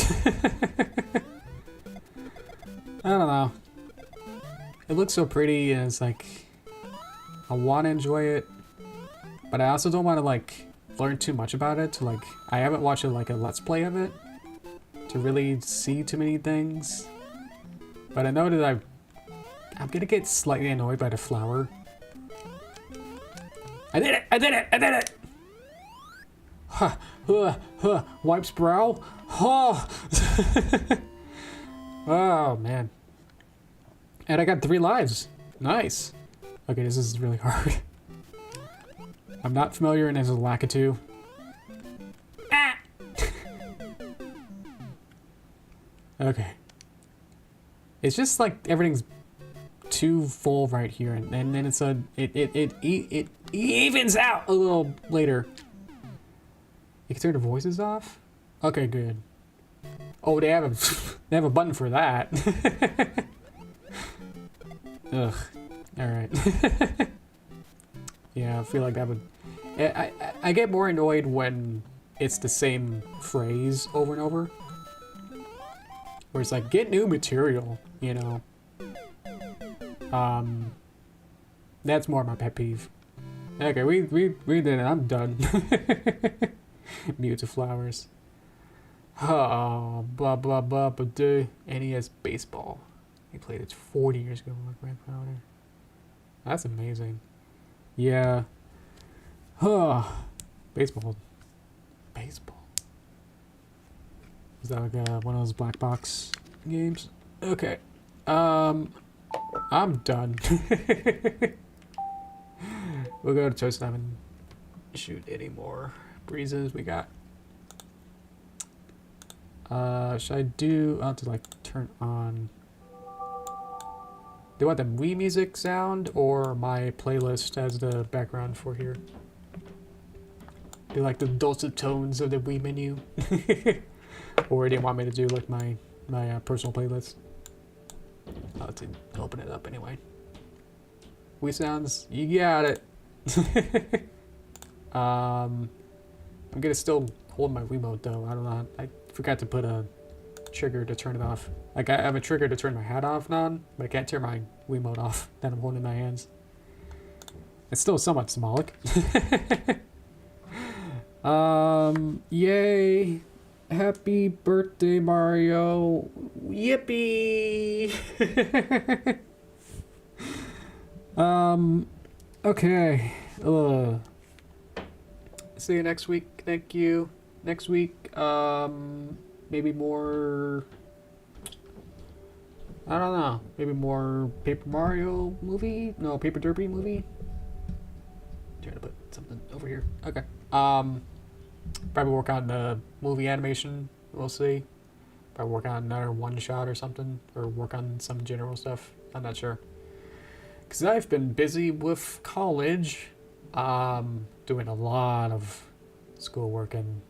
I don't know. It looks so pretty, and it's like, I want to enjoy it, but I also don't want to, like, learn too much about it to like, I haven't watched like a let's play of it to really see too many things, but I know that I'm gonna get slightly annoyed by the flower. I did it! I did it! I did it! Wipes brow. Oh! Oh man. And I got 3 lives. Nice. Okay, this is really hard. I'm not familiar and there's a lack of 2. Ah! Okay. It's just like everything's too full right here, and then it's it evens out a little later. You can turn the voices off? Okay, good. Oh, they have a button for that. Ugh. Alright. Yeah, I feel like that would... I get more annoyed when it's the same phrase over and over. Where it's like, get new material, you know. That's more my pet peeve. Okay, we did it. I'm done. Mute to flowers. Oh, blah blah blah. But the NES baseball. He played it 40 years ago. My grandfather. That's amazing. Yeah. Baseball. Baseball. Is that like one of those black box games? Okay. I'm done. We'll go to Toast Time and shoot any more breezes we got. Should I do... I'll have to like turn on... Do you want the Wii music sound or my playlist as the background for here? Do you like the dulcet tones of the Wii menu? Or do you want me to do like my personal playlist? I'll have to open it up anyway. Wii sounds, you got it. I'm gonna still hold my Wiimote though. I don't know. I forgot to put a trigger to turn it off. Like I have a trigger to turn my hat off and on, but I can't turn my Wiimote off that I'm holding in my hands. It's still somewhat symbolic. Yay! Happy birthday, Mario! Yippee! Okay. See you next week. Thank you. Next week, maybe more... I don't know. Maybe more Paper Mario movie? No, Paper Derpy movie? Trying to put something over here. Okay. Probably work on the movie animation. We'll see. Probably work on another one shot or something. Or work on some general stuff. I'm not sure. Because I've been busy with college. Doing a lot of schoolwork, and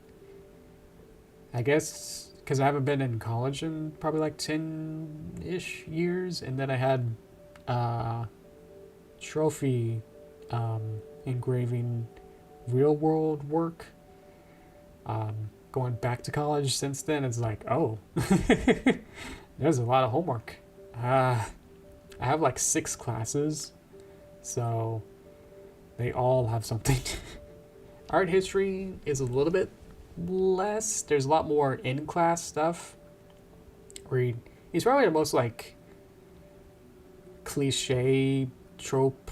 I guess because I haven't been in college in probably like 10-ish years, and then I had trophy engraving real world work. Going back to college since then, it's like, oh, there's a lot of homework. I have like 6 classes, so they all have something. Art history is a little bit less. There's a lot more in-class stuff. He's probably the most like cliche trope,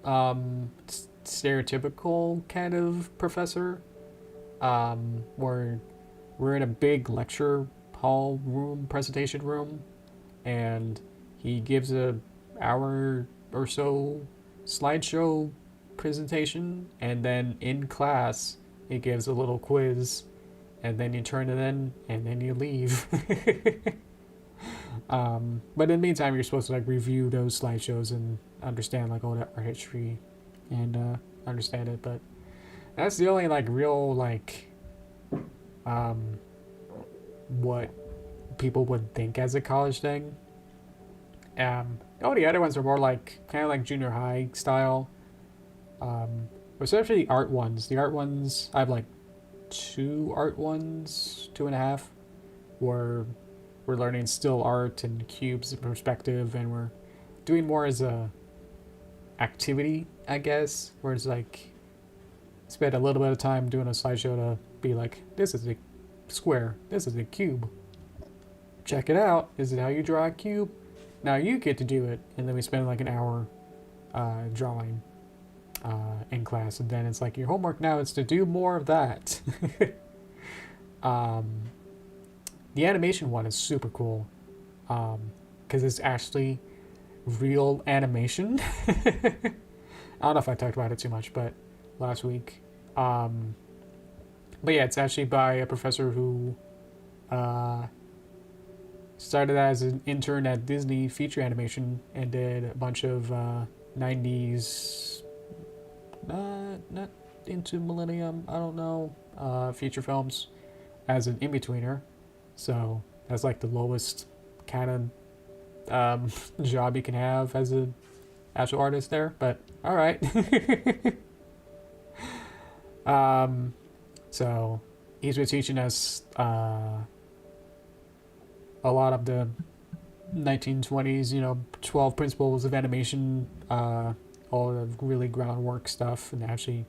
stereotypical kind of professor. Where we're in a big lecture hall room, presentation room, and he gives a hour or so slideshow presentation, and then in class he gives a little quiz, and then you turn it in, and then you leave. But in the meantime, you're supposed to like review those slideshows and understand like all that art history and understand it. But that's the only like real like what people would think as a college thing. All the other ones are more like kind of like junior high style. Especially the art ones. The art ones, I have like 2 art ones, 2.5, where we're learning still art and cubes and perspective, and we're doing more as a activity, I guess, where it's like spend a little bit of time doing a slideshow to be like, this is a square, this is a cube. Check it out. Is it how you draw a cube? Now you get to do it. And then we spend like an hour drawing in class, and then it's like your homework now is to do more of that. The animation one is super cool because it's actually real animation. I don't know if I talked about it too much, but last week. But yeah, it's actually by a professor who started as an intern at Disney Feature Animation and did a bunch of 90s, not into Millennium, I don't know, feature films as an in-betweener. So that's like the lowest kind of job you can have as an actual artist there, but all right. So he's been teaching us a lot of the 1920s, 12 principles of animation, all the really groundwork stuff, and actually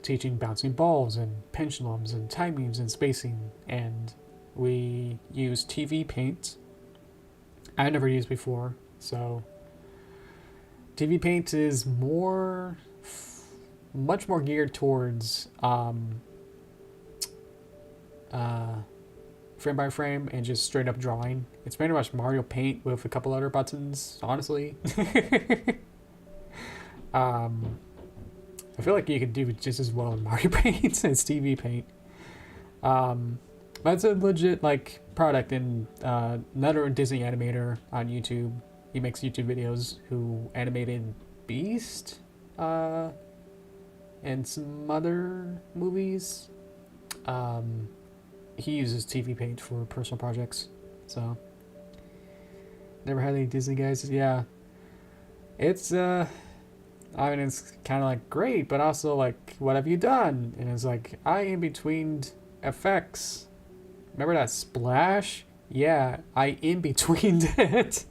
teaching bouncing balls and pendulums and timings and spacing. And we use TV Paint. I never used before, so TV Paint is much more geared towards frame by frame and just straight up drawing. It's pretty much Mario Paint with a couple other buttons, honestly. I feel like you could do it just as well in Mario Paint as TV Paint. But it's a legit like product, and another Disney animator on YouTube. He makes YouTube videos who animated Beast and some other movies. He uses TV Paint for personal projects. So never had any Disney guys. Yeah, it's I mean, it's kind of like great, but also like, what have you done? And it's like, I in between effects. Remember that splash? Yeah, I in between it.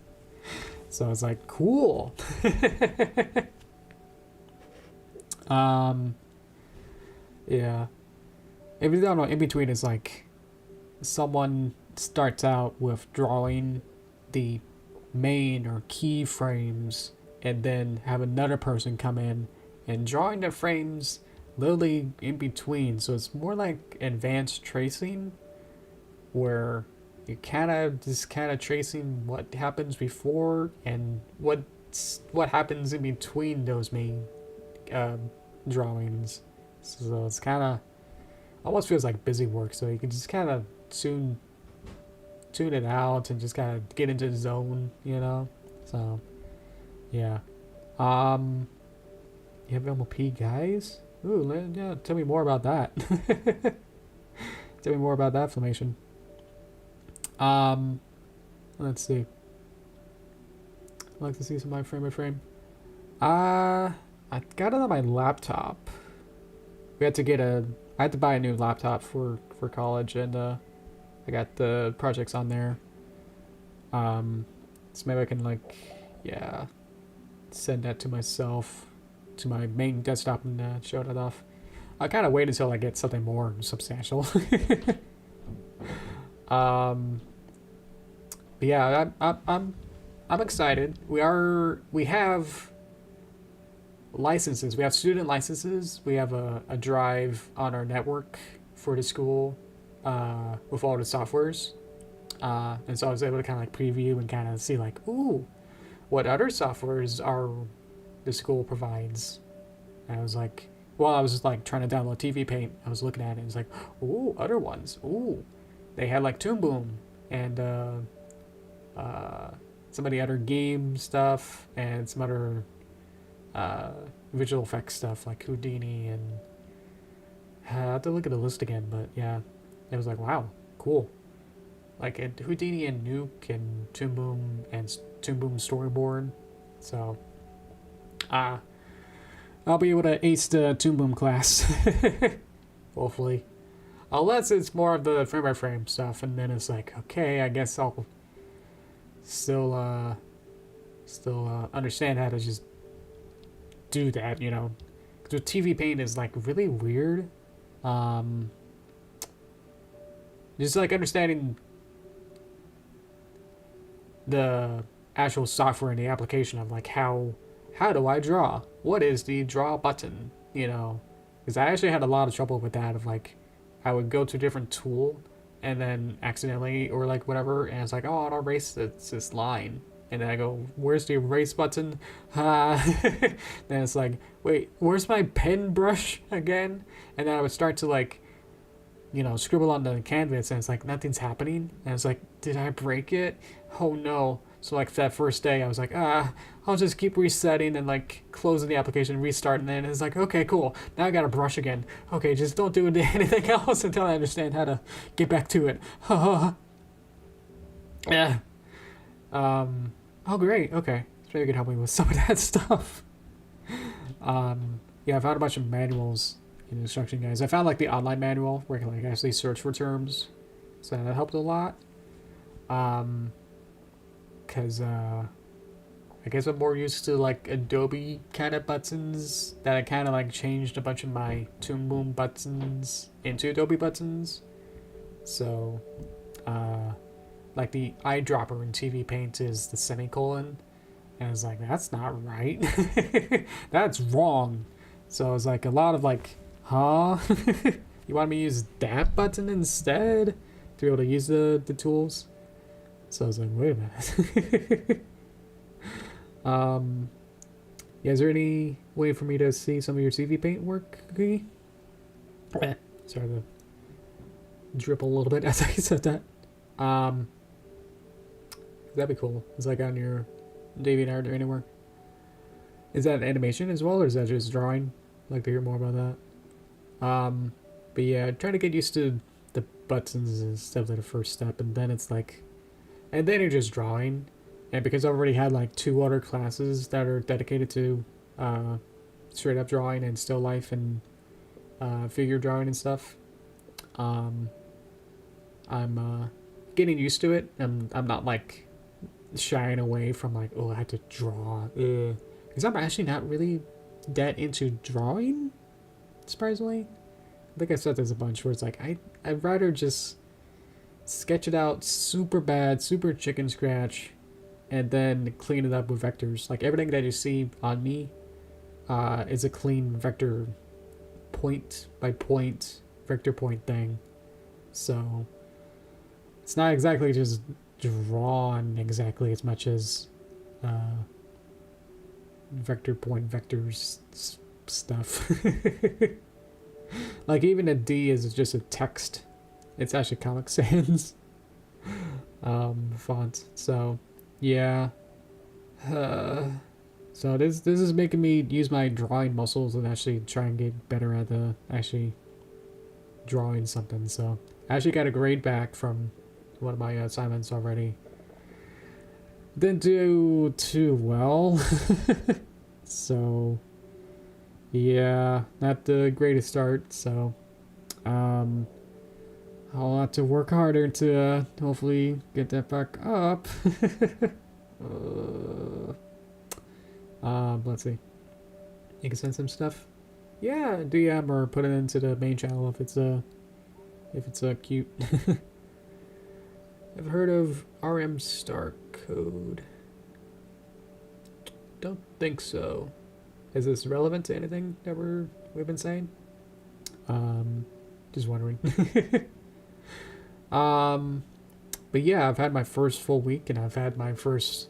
So it's like, cool. Yeah. If you don't know, in between is like someone starts out with drawing the main or keyframes, and then have another person come in and drawing the frames literally in between. So it's more like advanced tracing, where you kind of tracing what happens before and what happens in between those main drawings. So it's kind of almost feels like busy work. So you can just kind of tune it out and just kind of get into the zone, So yeah. You have MLP guys? Ooh, yeah. Tell me more about that. Tell me more about that formation. Let's see. I'd like to see some of my frame by frame. I got it on my laptop. I had to buy a new laptop for college, and I got the projects on there. So maybe I can send that to myself, to my main desktop, and show that off. I kind of wait until I get something more substantial. But yeah, I'm excited. We have licenses. We have student licenses. We have a drive on our network for the school with all the softwares. And so I was able to kind of like preview and kind of see like, ooh, what other softwares the school provides. And I was like, while I was just like trying to download TV Paint, I was looking at it and it's like, ooh, other ones. Ooh, they had like Toon Boom and some of the other game stuff and some other visual effects stuff like Houdini, and I have to look at the list again, but yeah, it was like, wow, cool. Like Houdini and Nuke and Toon Boom and Toon Boom Storyboard. So I'll be able to ace the Toon Boom class. Hopefully. Unless it's more of the frame by frame stuff, and then it's like, okay, I guess I'll still understand how to just do that, because with TV Paint is like really weird. Just like understanding the actual software and the application of like how do I draw? What is the draw button? Because I actually had a lot of trouble with that. Of like, I would go to a different tool and then accidentally or like whatever, and it's like, oh, I'll erase this line, and then I go, where's the erase button? Then it's like, wait, where's my pen brush again? And then I would start to like, scribble on the canvas, and it's like nothing's happening, and it's like, did I break it? Oh no. So like that first day I was like, I'll just keep resetting and like closing the application, restart, and then it's like, okay, cool, now I got a brush again. Okay, just don't do anything else until I understand how to get back to it. Yeah. Oh great, okay, so maybe you can help me with some of that stuff. Yeah, I found a bunch of manuals in instruction guides. I found like the online manual where I can like actually search for terms, so that helped a lot. Cause I guess I'm more used to like Adobe kind of buttons that I kind of like changed a bunch of my Toon Boom buttons into Adobe buttons. So, like the eyedropper in TV Paint is the semicolon, and I was like, that's not right. That's wrong. So I was like, a lot of like, huh? You want me to use that button instead to be able to use the tools? So I was like, wait a minute. Yeah, is there any way for me to see some of your CV Paint work, Cookie? Sorry to drip a little bit as I said that. That'd be cool. It's like on your Deviantart or anywhere. Is that animation as well, or is that just drawing? I'd like to hear more about that. But yeah, trying to get used to the buttons is definitely the first step, and then it's like, and then you're just drawing. And because I already had like 2 other classes that are dedicated to straight up drawing and still life and figure drawing and stuff, I'm getting used to it. I'm not like shying away from like, oh, I have to draw, because I'm actually not really that into drawing, surprisingly. I think I said this a bunch where it's like I'd rather just sketch it out super bad, super chicken scratch, and then clean it up with vectors. Like everything that you see on me is a clean vector point by point vector point thing. So it's not exactly just drawn exactly as much as vector point vectors stuff. Like even a D is just a text. It's actually Comic Sans font. So yeah. So this is making me use my drawing muscles and actually try and get better at actually drawing something. So I actually got a grade back from one of my assignments already. Didn't do too well. So yeah, not the greatest start. So I'll have to work harder to hopefully get that back up. Let's see. You can send some stuff. Yeah, DM or put it into the main channel if it's cute. I've heard of RM Star Code. Don't think so. Is this relevant to anything that we've been saying? Just wondering. But yeah, I've had my first full week, and I've had my first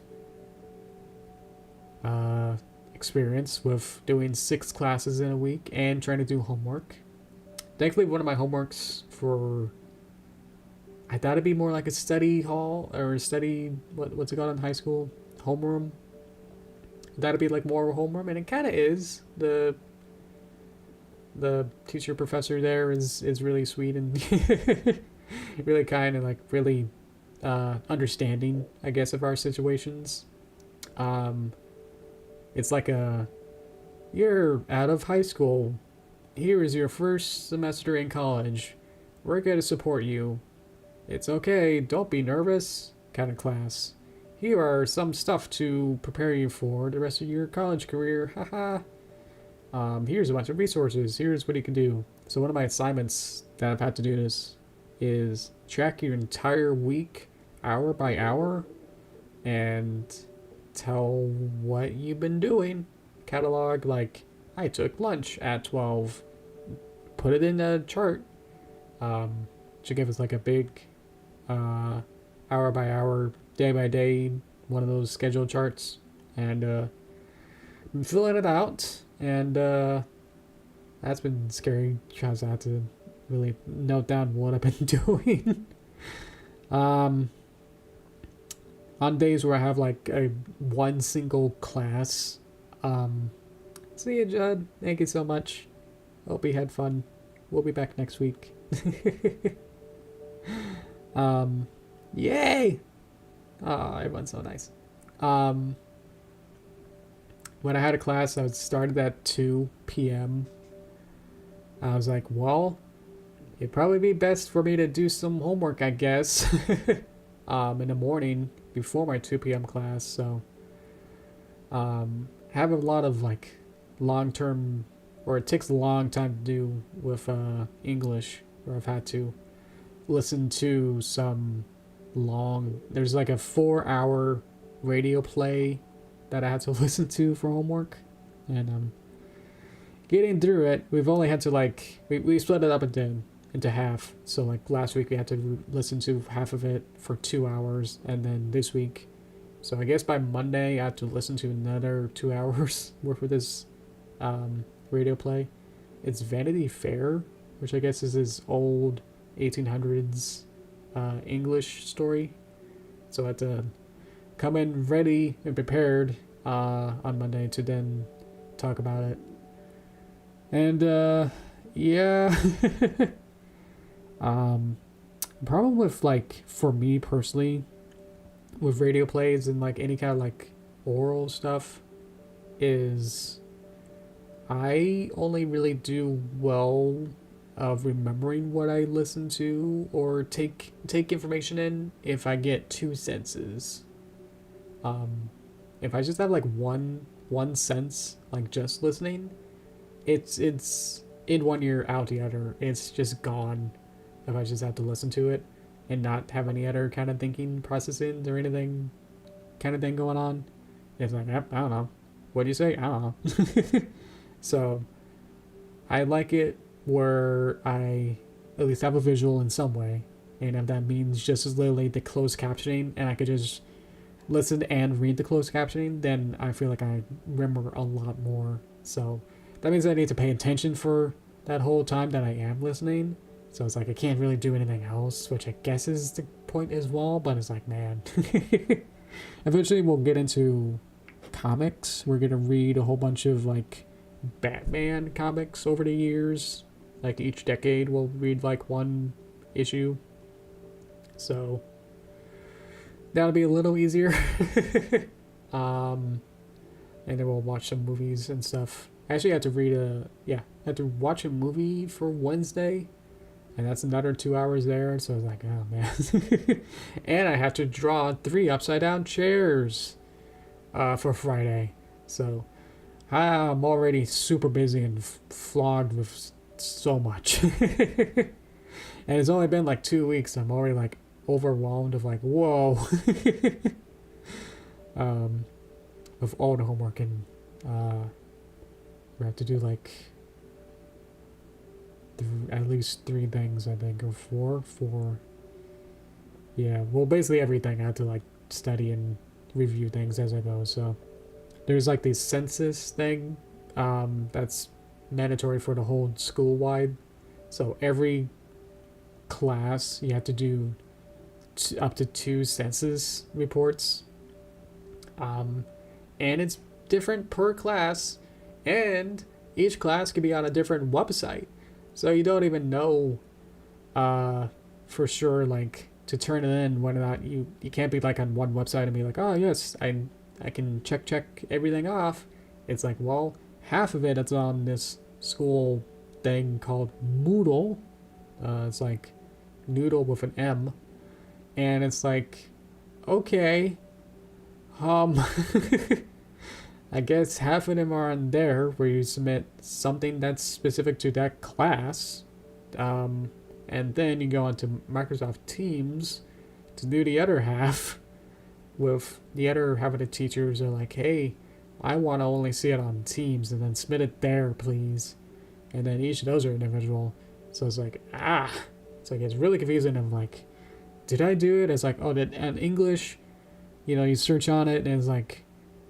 experience with doing 6 classes in a week and trying to do homework. Thankfully, one of my homeworks I thought it'd be more like a study hall or a study, what's it called in high school? Homeroom. That'd be like more homeroom, and it kind of is. The teacher professor there is really sweet and really kind and like really understanding, I guess, of our situations. It's like you're out of high school. Here is your first semester in college. We're going to support you. It's okay, don't be nervous kind of class. Here are some stuff to prepare you for the rest of your college career. Haha. Here's a bunch of resources. Here's what you can do. So one of my assignments that I've had to do this is track your entire week, hour by hour, and tell what you've been doing. Catalog, like, I took lunch at 12. Put it in a chart. Should give us like a big hour by hour, day by day, one of those schedule charts. And I'm filling it out. And that's been scary because I had to really note down what I've been doing. On days where I have like one single class. See you, Judd. Thank you so much. Hope you had fun. We'll be back next week. Yay! Oh, everyone's so nice. When I had a class, I started at 2 p.m. I was like, well, it'd probably be best for me to do some homework, I guess, in the morning before my 2 p.m. class. So, have a lot of like long-term, or it takes a long time to do with English, where I've had to listen to some there's like a 4-hour radio play that I had to listen to for homework, and getting through it. We've only had to like we split it up into half. So like last week we had to listen to half of it for 2 hours, and then this week, so I guess by Monday I have to listen to another 2 hours worth of this radio play. It's Vanity Fair, which I guess is this old 1800s English story. So I had to come in ready and prepared on Monday to then talk about it. And yeah, problem with like for me personally with radio plays and like any kind of like oral stuff is I only really do well of remembering what I listen to or take information in if I get two senses. If I just have like one sense, like just listening, it's in one ear out the other. It's just gone if I just have to listen to it and not have any other kind of thinking processing or anything kind of thing going on. It's like, yep, I don't know. What do you say? I don't know. So I like it where I at least have a visual in some way, and if that means just as literally the closed captioning and I could just listen and read the closed captioning, then I feel like I remember a lot more. So that means I need to pay attention for that whole time that I am listening. So it's like I can't really do anything else, which I guess is the point as well, but it's like, man. Eventually we'll get into comics. We're gonna read a whole bunch of like Batman comics over the years. Like each decade we'll read like one issue. So that'll be a little easier. And then we'll watch some movies and stuff. I actually had to I had to watch a movie for Wednesday, and that's another 2 hours there. So I was like, oh man. And I had to draw 3 upside down chairs for Friday. So I'm already super busy and flogged with so much. And it's only been like 2 weeks. I'm already like overwhelmed of like, whoa. Of all the homework, and we have to do like at least 3 things, I think, or 4. Yeah, well, basically everything. I had to like study and review things as I go. So there's like the census thing that's mandatory for the whole school wide. So every class you have to do up to 2 census reports. And it's different per class, and each class can be on a different website. So you don't even know for sure, like, to turn it in, whether or not you can't be like on one website and be like, oh yes, I can check everything off. It's like, well, half of it's on this school thing called Moodle. It's like noodle with an M, and it's like, okay, I guess half of them are on there where you submit something that's specific to that class, and then you go onto Microsoft Teams to do the other half. With the other half of the teachers are like, hey, I want to only see it on Teams, and then submit it there, please. And then each of those are individual. So it's like, it's like, it's really confusing. I'm like, did I do it? It's like, oh, in English, you search on it and it's like,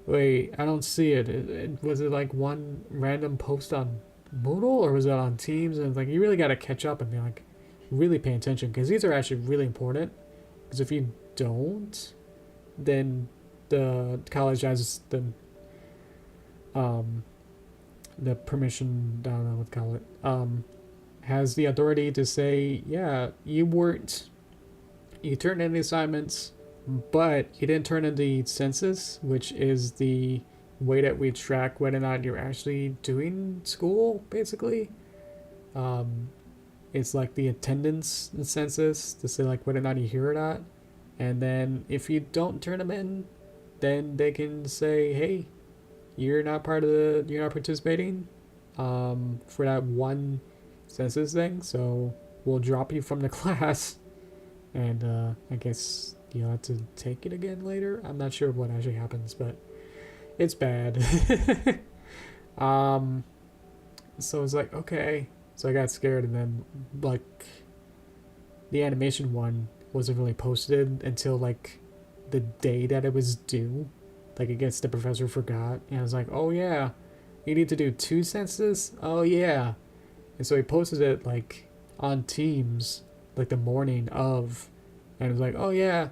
wait, I don't see it. Was it like one random post on Moodle, or was it on Teams? And it's like, you really got to catch up and be like, really pay attention, because these are actually really important. Because if you don't, then the college has the permission, I don't know what to call it, has the authority to say, yeah, you turned in the assignments, but you didn't turn in the census, which is the way that we track whether or not you're actually doing school, basically. It's like the attendance census to say like whether or not you hear or not. And then if you don't turn them in, then they can say, hey, you're not you're not participating for that one census thing. So we'll drop you from the class. And I guess you'll have to take it again later. I'm not sure what actually happens, but it's bad. So it's like, okay. So I got scared, and then like the animation one wasn't really posted until like the day that it was due. Like I guess the professor forgot, and I was like, oh yeah, you need to do 2 census. Oh yeah, and so he posted it like on Teams like the morning of, and it was like, oh yeah,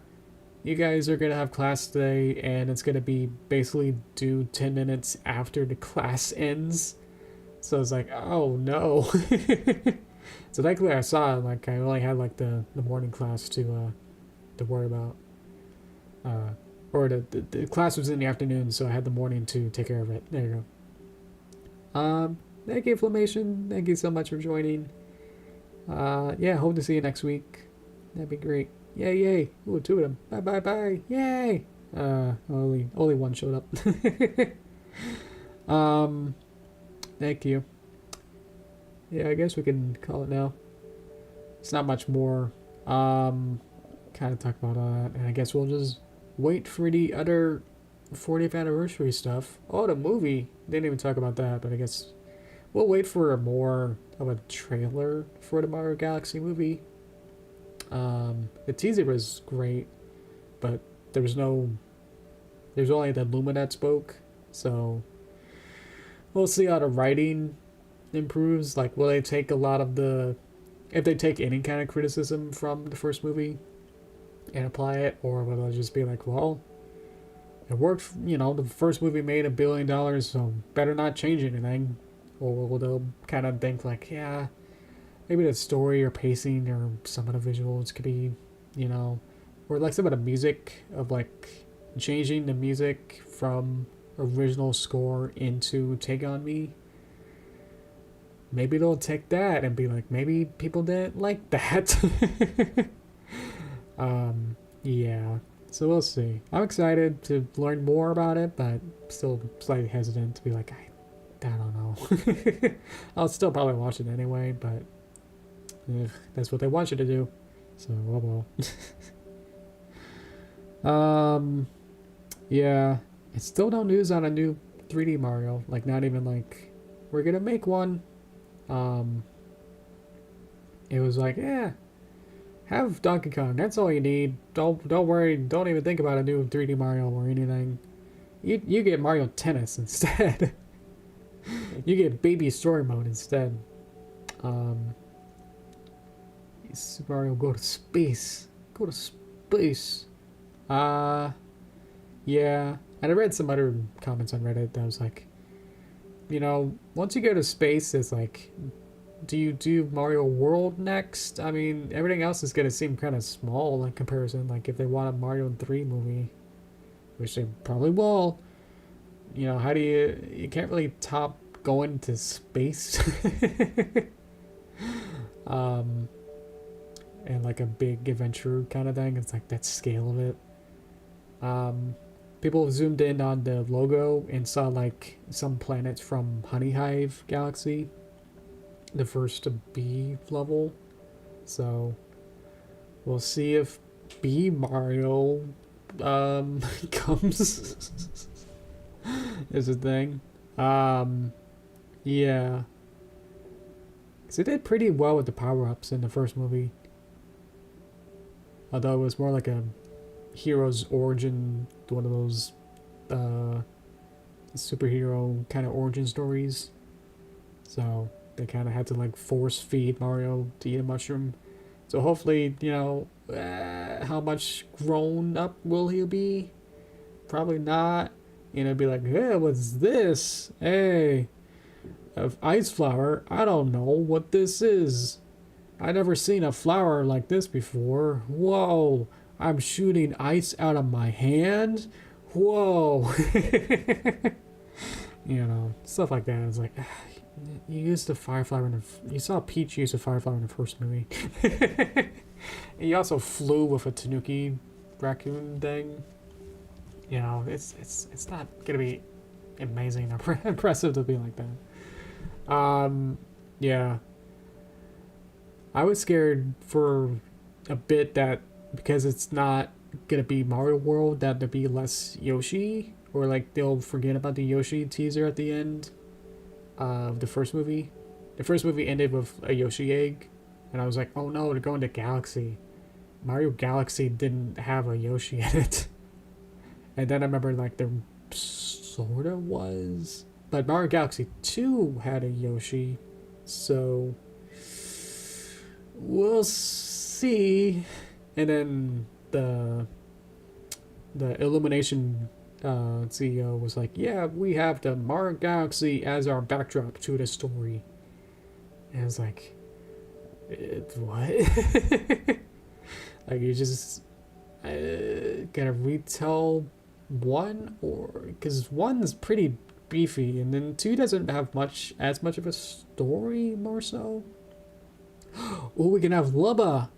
you guys are gonna have class today, and it's gonna be basically due 10 minutes after the class ends. So I was like, oh no. So thankfully I saw it, like I only had like the morning class to worry about. Or the class was in the afternoon, so I had the morning to take care of it. There you go. Thank you, Inflammation. Thank you so much for joining. Yeah, hope to see you next week. That'd be great. Yay, yay. Ooh, 2 of them. Bye, bye, bye. Yay. Only one showed up. Thank you. Yeah, I guess we can call it now. It's not much more. Kind of talk about that, and I guess we'll just wait for the other 40th anniversary stuff. Oh, the movie. Didn't even talk about that, but I guess we'll wait for more of a trailer for the Mario Galaxy movie. The teaser was great, but there's only the Luma that spoke, so we'll see how the writing improves. Like, will they take a lot of if they take any kind of criticism from the first movie and apply it, or will they just be like, well, it worked, the first movie made $1 billion, so better not change anything. Or will they kind of think like, yeah, maybe the story or pacing or some of the visuals could be, or like some of the music of like changing the music from original score into Take On Me. Maybe they'll take that and be like, maybe people didn't like that. Yeah, so we'll see. I'm excited to learn more about it, but still slightly hesitant to be like, I don't know. I'll still probably watch it anyway, but that's what they want you to do. So, oh well. Yeah, it's still no news on a new 3D Mario. Like, not even like, we're gonna make one. It was like, yeah, have Donkey Kong. That's all you need. Don't worry. Don't even think about a new 3D Mario or anything. You get Mario Tennis instead. You get Baby Story Mode instead. Super Mario go to space. Go to space. Yeah. And I read some other comments on Reddit that was like, once you go to space, it's like, do you do Mario World next? I mean, everything else is going to seem kind of small in comparison. Like, if they want a Mario 3 movie, which they probably will, how do you can't really top going to space. And like a big adventure kind of thing. It's like that scale of it. People zoomed in on the logo and saw like some planets from Honey Hive Galaxy, the first B level. So we'll see if B Mario comes is a thing. Yeah. So it did pretty well with the power-ups in the first movie. Although it was more like a hero's origin, one of those superhero kind of origin stories. So they kind of had to like force feed Mario to eat a mushroom. So hopefully, how much grown up will he be? Probably not. Be like, hey, what's this? Hey, ice flower. I don't know what this is. I never seen a flower like this before. Whoa, I'm shooting ice out of my hand. Whoa. Stuff like that. It's like, You used the Firefly in you saw Peach use the Firefly in the first movie. And you also flew with a Tanuki raccoon thing. You know, it's not gonna be amazing or impressive to be like that. Yeah. I was scared for a bit that because it's not gonna be Mario World, that there'd be less Yoshi, or like they'll forget about the Yoshi teaser at the end of the first movie. The first movie ended with a Yoshi egg, and I was like, oh no, they're going to Galaxy. Mario Galaxy didn't have a Yoshi in it. And then I remember like there sorta was, but Mario Galaxy 2 had a Yoshi, so we'll see. And then the Illumination CEO was like, yeah, we have the Mario Galaxy as our backdrop to the story. And I was like, what? Like, you just gonna retell one, or because one's pretty beefy, and then two doesn't have as much of a story, more so. Oh, we can have Lubba.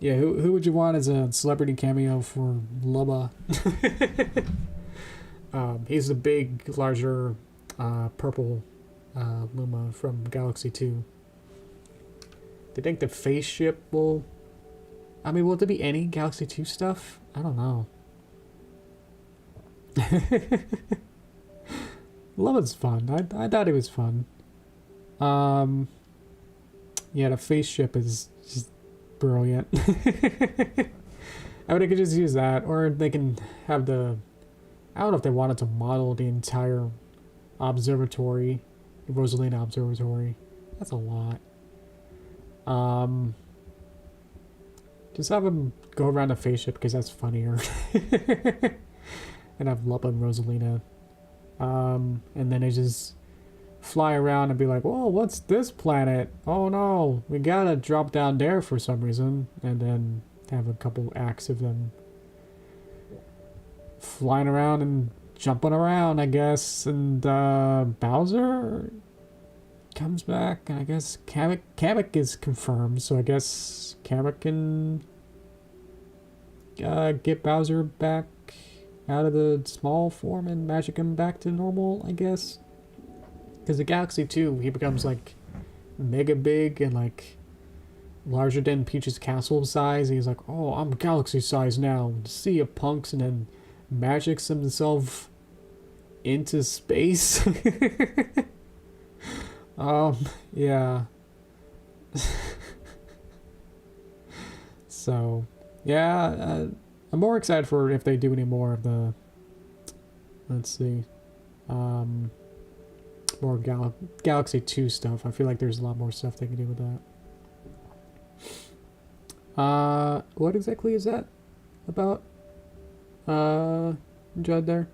Yeah, who would you want as a celebrity cameo for Lubba? He's the big, larger, purple Luma from Galaxy 2. Do you think the face ship will... I mean, will there be any Galaxy 2 stuff? I don't know. Lubba's fun. I thought it was fun. Yeah, the face ship is just brilliant. I mean, they could just use that, or they can have the... I don't know if they wanted to model the entire observatory, the Rosalina Observatory. That's a lot. Just have them go around the face ship because that's funnier. And have Lubba and Rosalina. And then they just fly around and be like, whoa, what's this planet? Oh no, we gotta drop down there for some reason. And then have a couple acts of them flying around and jumping around, I guess. And Bowser comes back, and I guess Kamek is confirmed, so I guess Kamek can get Bowser back out of the small form and magic him back to normal, I guess. Because the Galaxy 2, he becomes like mega big and like larger than Peach's castle size. He's like, oh, I'm Galaxy size now. Sea of punks, and then magics himself into space. Yeah. So, yeah, I'm more excited for if they do any more of the, let's see, more Galaxy 2 stuff. I feel like there's a lot more stuff they can do with that. What exactly is that about? Judd there?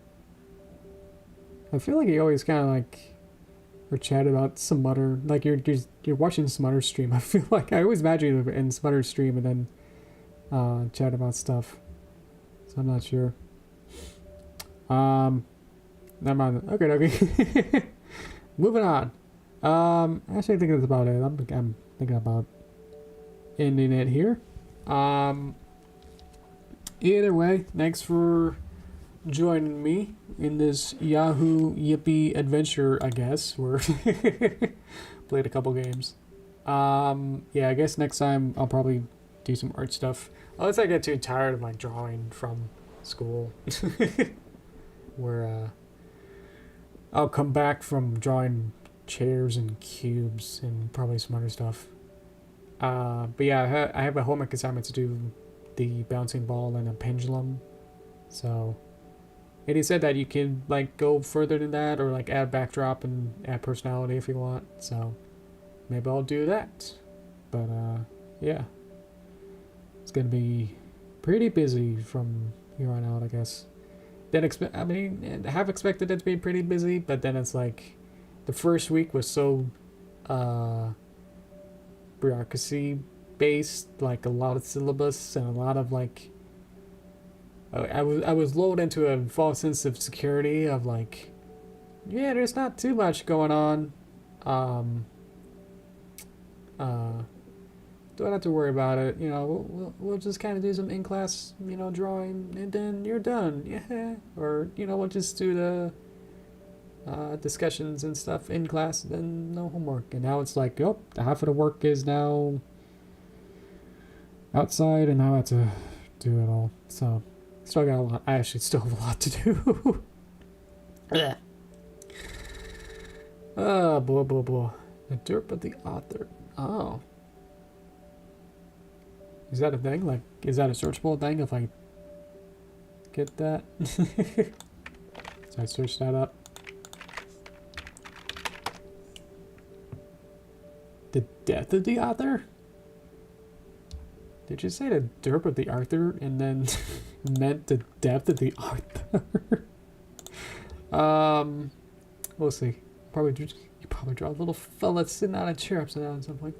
I feel like you always kind of like, or chat about some other, like you're watching some other stream. I feel like I always imagine you in some other stream and then chat about stuff. So I'm not sure. Never mind. Okay. Moving on. Actually, I think that's about it. I'm thinking about ending it here. Either way, thanks for joining me in this Yahoo Yippee adventure, I guess. We're played a couple games. Yeah, I guess next time I'll probably do some art stuff. Unless I get too tired of like drawing from school. Where I'll come back from drawing chairs and cubes and probably some other stuff. But yeah, I have a homework assignment to do, the bouncing ball and a pendulum. So, and he said that you can like go further than that, or like add backdrop and add personality if you want. So maybe I'll do that. But yeah, it's gonna be pretty busy from here on out, I guess. I have expected it to be pretty busy, but then it's like the first week was so bureaucracy based, like a lot of syllabus and a lot of like I was lulled into a false sense of security of like, yeah, there's not too much going on. Um, uh, don't have to worry about it. You know, we'll just kind of do some in class, you know, drawing, and then you're done. Yeah, or you know, we'll just do the discussions and stuff in class, then no homework. And now it's like, oh, half of the work is now outside, and now I have to do it all. So, still got a lot. I actually still have a lot to do. Oh, boy, boy, boy. The derp of the author. Oh. Is that a thing? Like, is that a searchable thing if I get that? So I search that up. The death of the author? Did you say the derp of the author and then meant the depth of the author? We'll see. You probably draw a little fella sitting on a chair upside down at some point.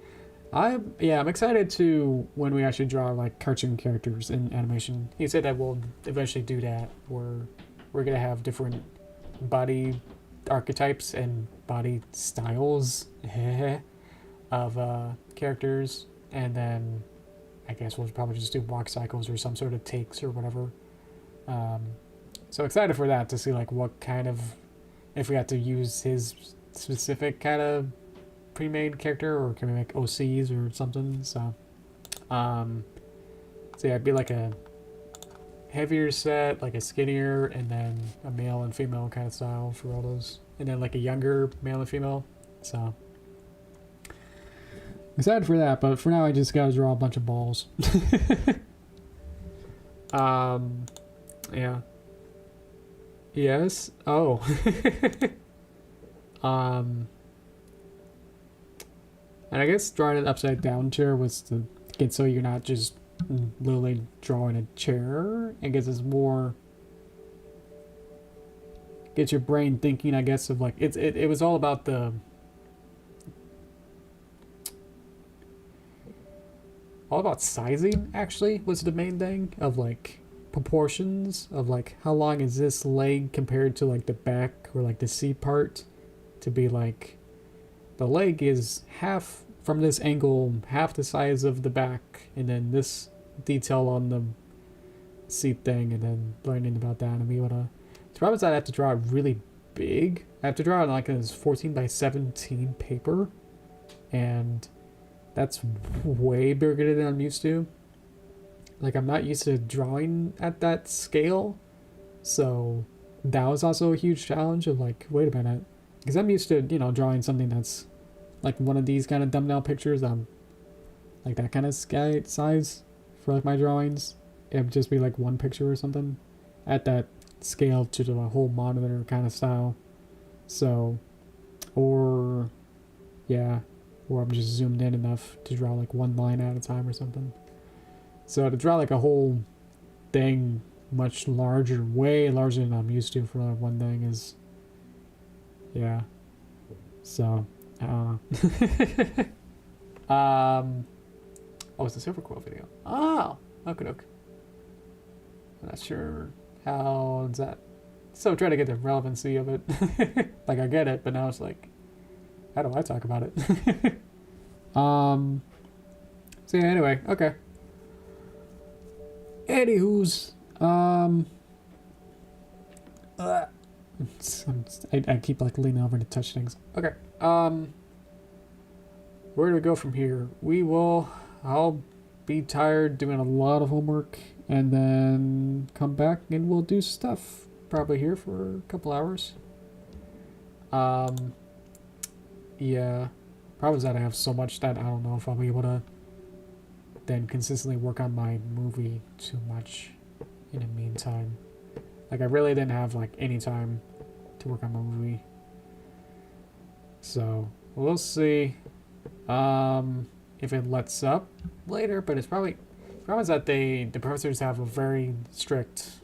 I'm excited to when we actually draw like cartoon characters in animation. He said that we'll eventually do that, where we're gonna have different body archetypes and body styles of characters, and then I guess we'll probably just do walk cycles or some sort of takes or whatever. So excited for that, to see like what kind of, if we have to use his specific kind of pre-made character, or can we make OCs or something. So yeah, it'd be like a heavier set, like a skinnier, and then a male and female kind of style for all those, and then like a younger male and female. So excited for that, but for now I just gotta draw a bunch of balls. Yeah. Yes. Oh. And I guess drawing an upside down chair was to get so you're not just literally drawing a chair. It gets us more, gets your brain thinking, I guess, of like, it was all about the, all about sizing, actually, was the main thing, of like proportions of like how long is this leg compared to like the back or like the C part, to be like the leg is half from this angle, half the size of the back, and then this detail on the seat thing, and then learning about that. And we wanna, the problem is that I have to draw it really big. I have to draw it on like this 14 by 17 paper, and that's way bigger than I'm used to. Like, I'm not used to drawing at that scale, so that was also a huge challenge of like, wait a minute, because I'm used to, you know, drawing something that's like one of these kind of thumbnail pictures, like that kind of size for like my drawings. It would just be like one picture or something at that scale to the whole monitor kind of style. So, or I'm just zoomed in enough to draw like one line at a time or something. So to draw like a whole thing much larger, way larger than I'm used to for like one thing is, yeah. So, oh, it's a Silver Quill video. Oh, okay. I'm not sure how is that. So trying to get the relevancy of it. Like, I get it, but now it's like, how do I talk about it? So yeah, anyway, okay. Anywho's, I keep like leaning over to touch things. Okay. Where do we go from here? I'll be tired doing a lot of homework, and then come back and we'll do stuff probably here for a couple hours. Yeah. Problem is that I have so much that I don't know if I'll be able to then consistently work on my movie too much in the meantime. Like, I really didn't have like any time to work on my movie. So we'll see if it lets up later, but it's probably, the problem is that the professors have a very strict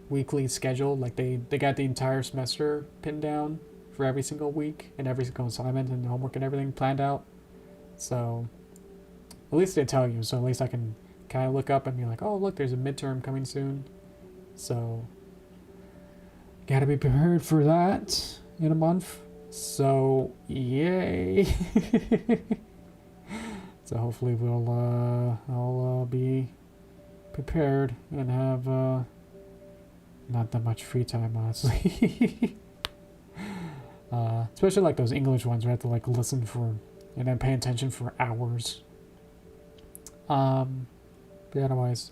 weekly schedule. Like, they got the entire semester pinned down for every single week and every single assignment and homework and everything planned out. So at least they tell you, so at least I can kind of look up and be like, oh, look, there's a midterm coming soon. So, gotta be prepared for that in a month. So, yay. So hopefully I'll be prepared and have not that much free time, honestly. Especially like those English ones where I have to like listen for and then pay attention for hours. But otherwise,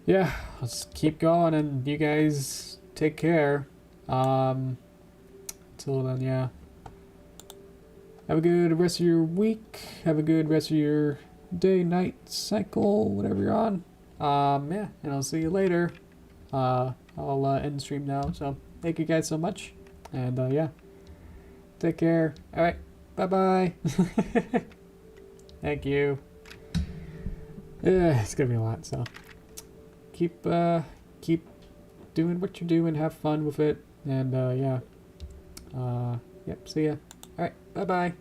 yeah, let's keep going, and you guys take care. Until then, yeah. Have a good rest of your week. Have a good rest of your day, night, cycle, whatever you're on. Yeah, and I'll see you later. I'll end the stream now. So thank you guys so much, and yeah, take care. All right, bye. Thank you. Yeah, it's gonna be a lot. So keep doing what you're doing. Have fun with it, and yeah. Yep. See ya. All right. Bye.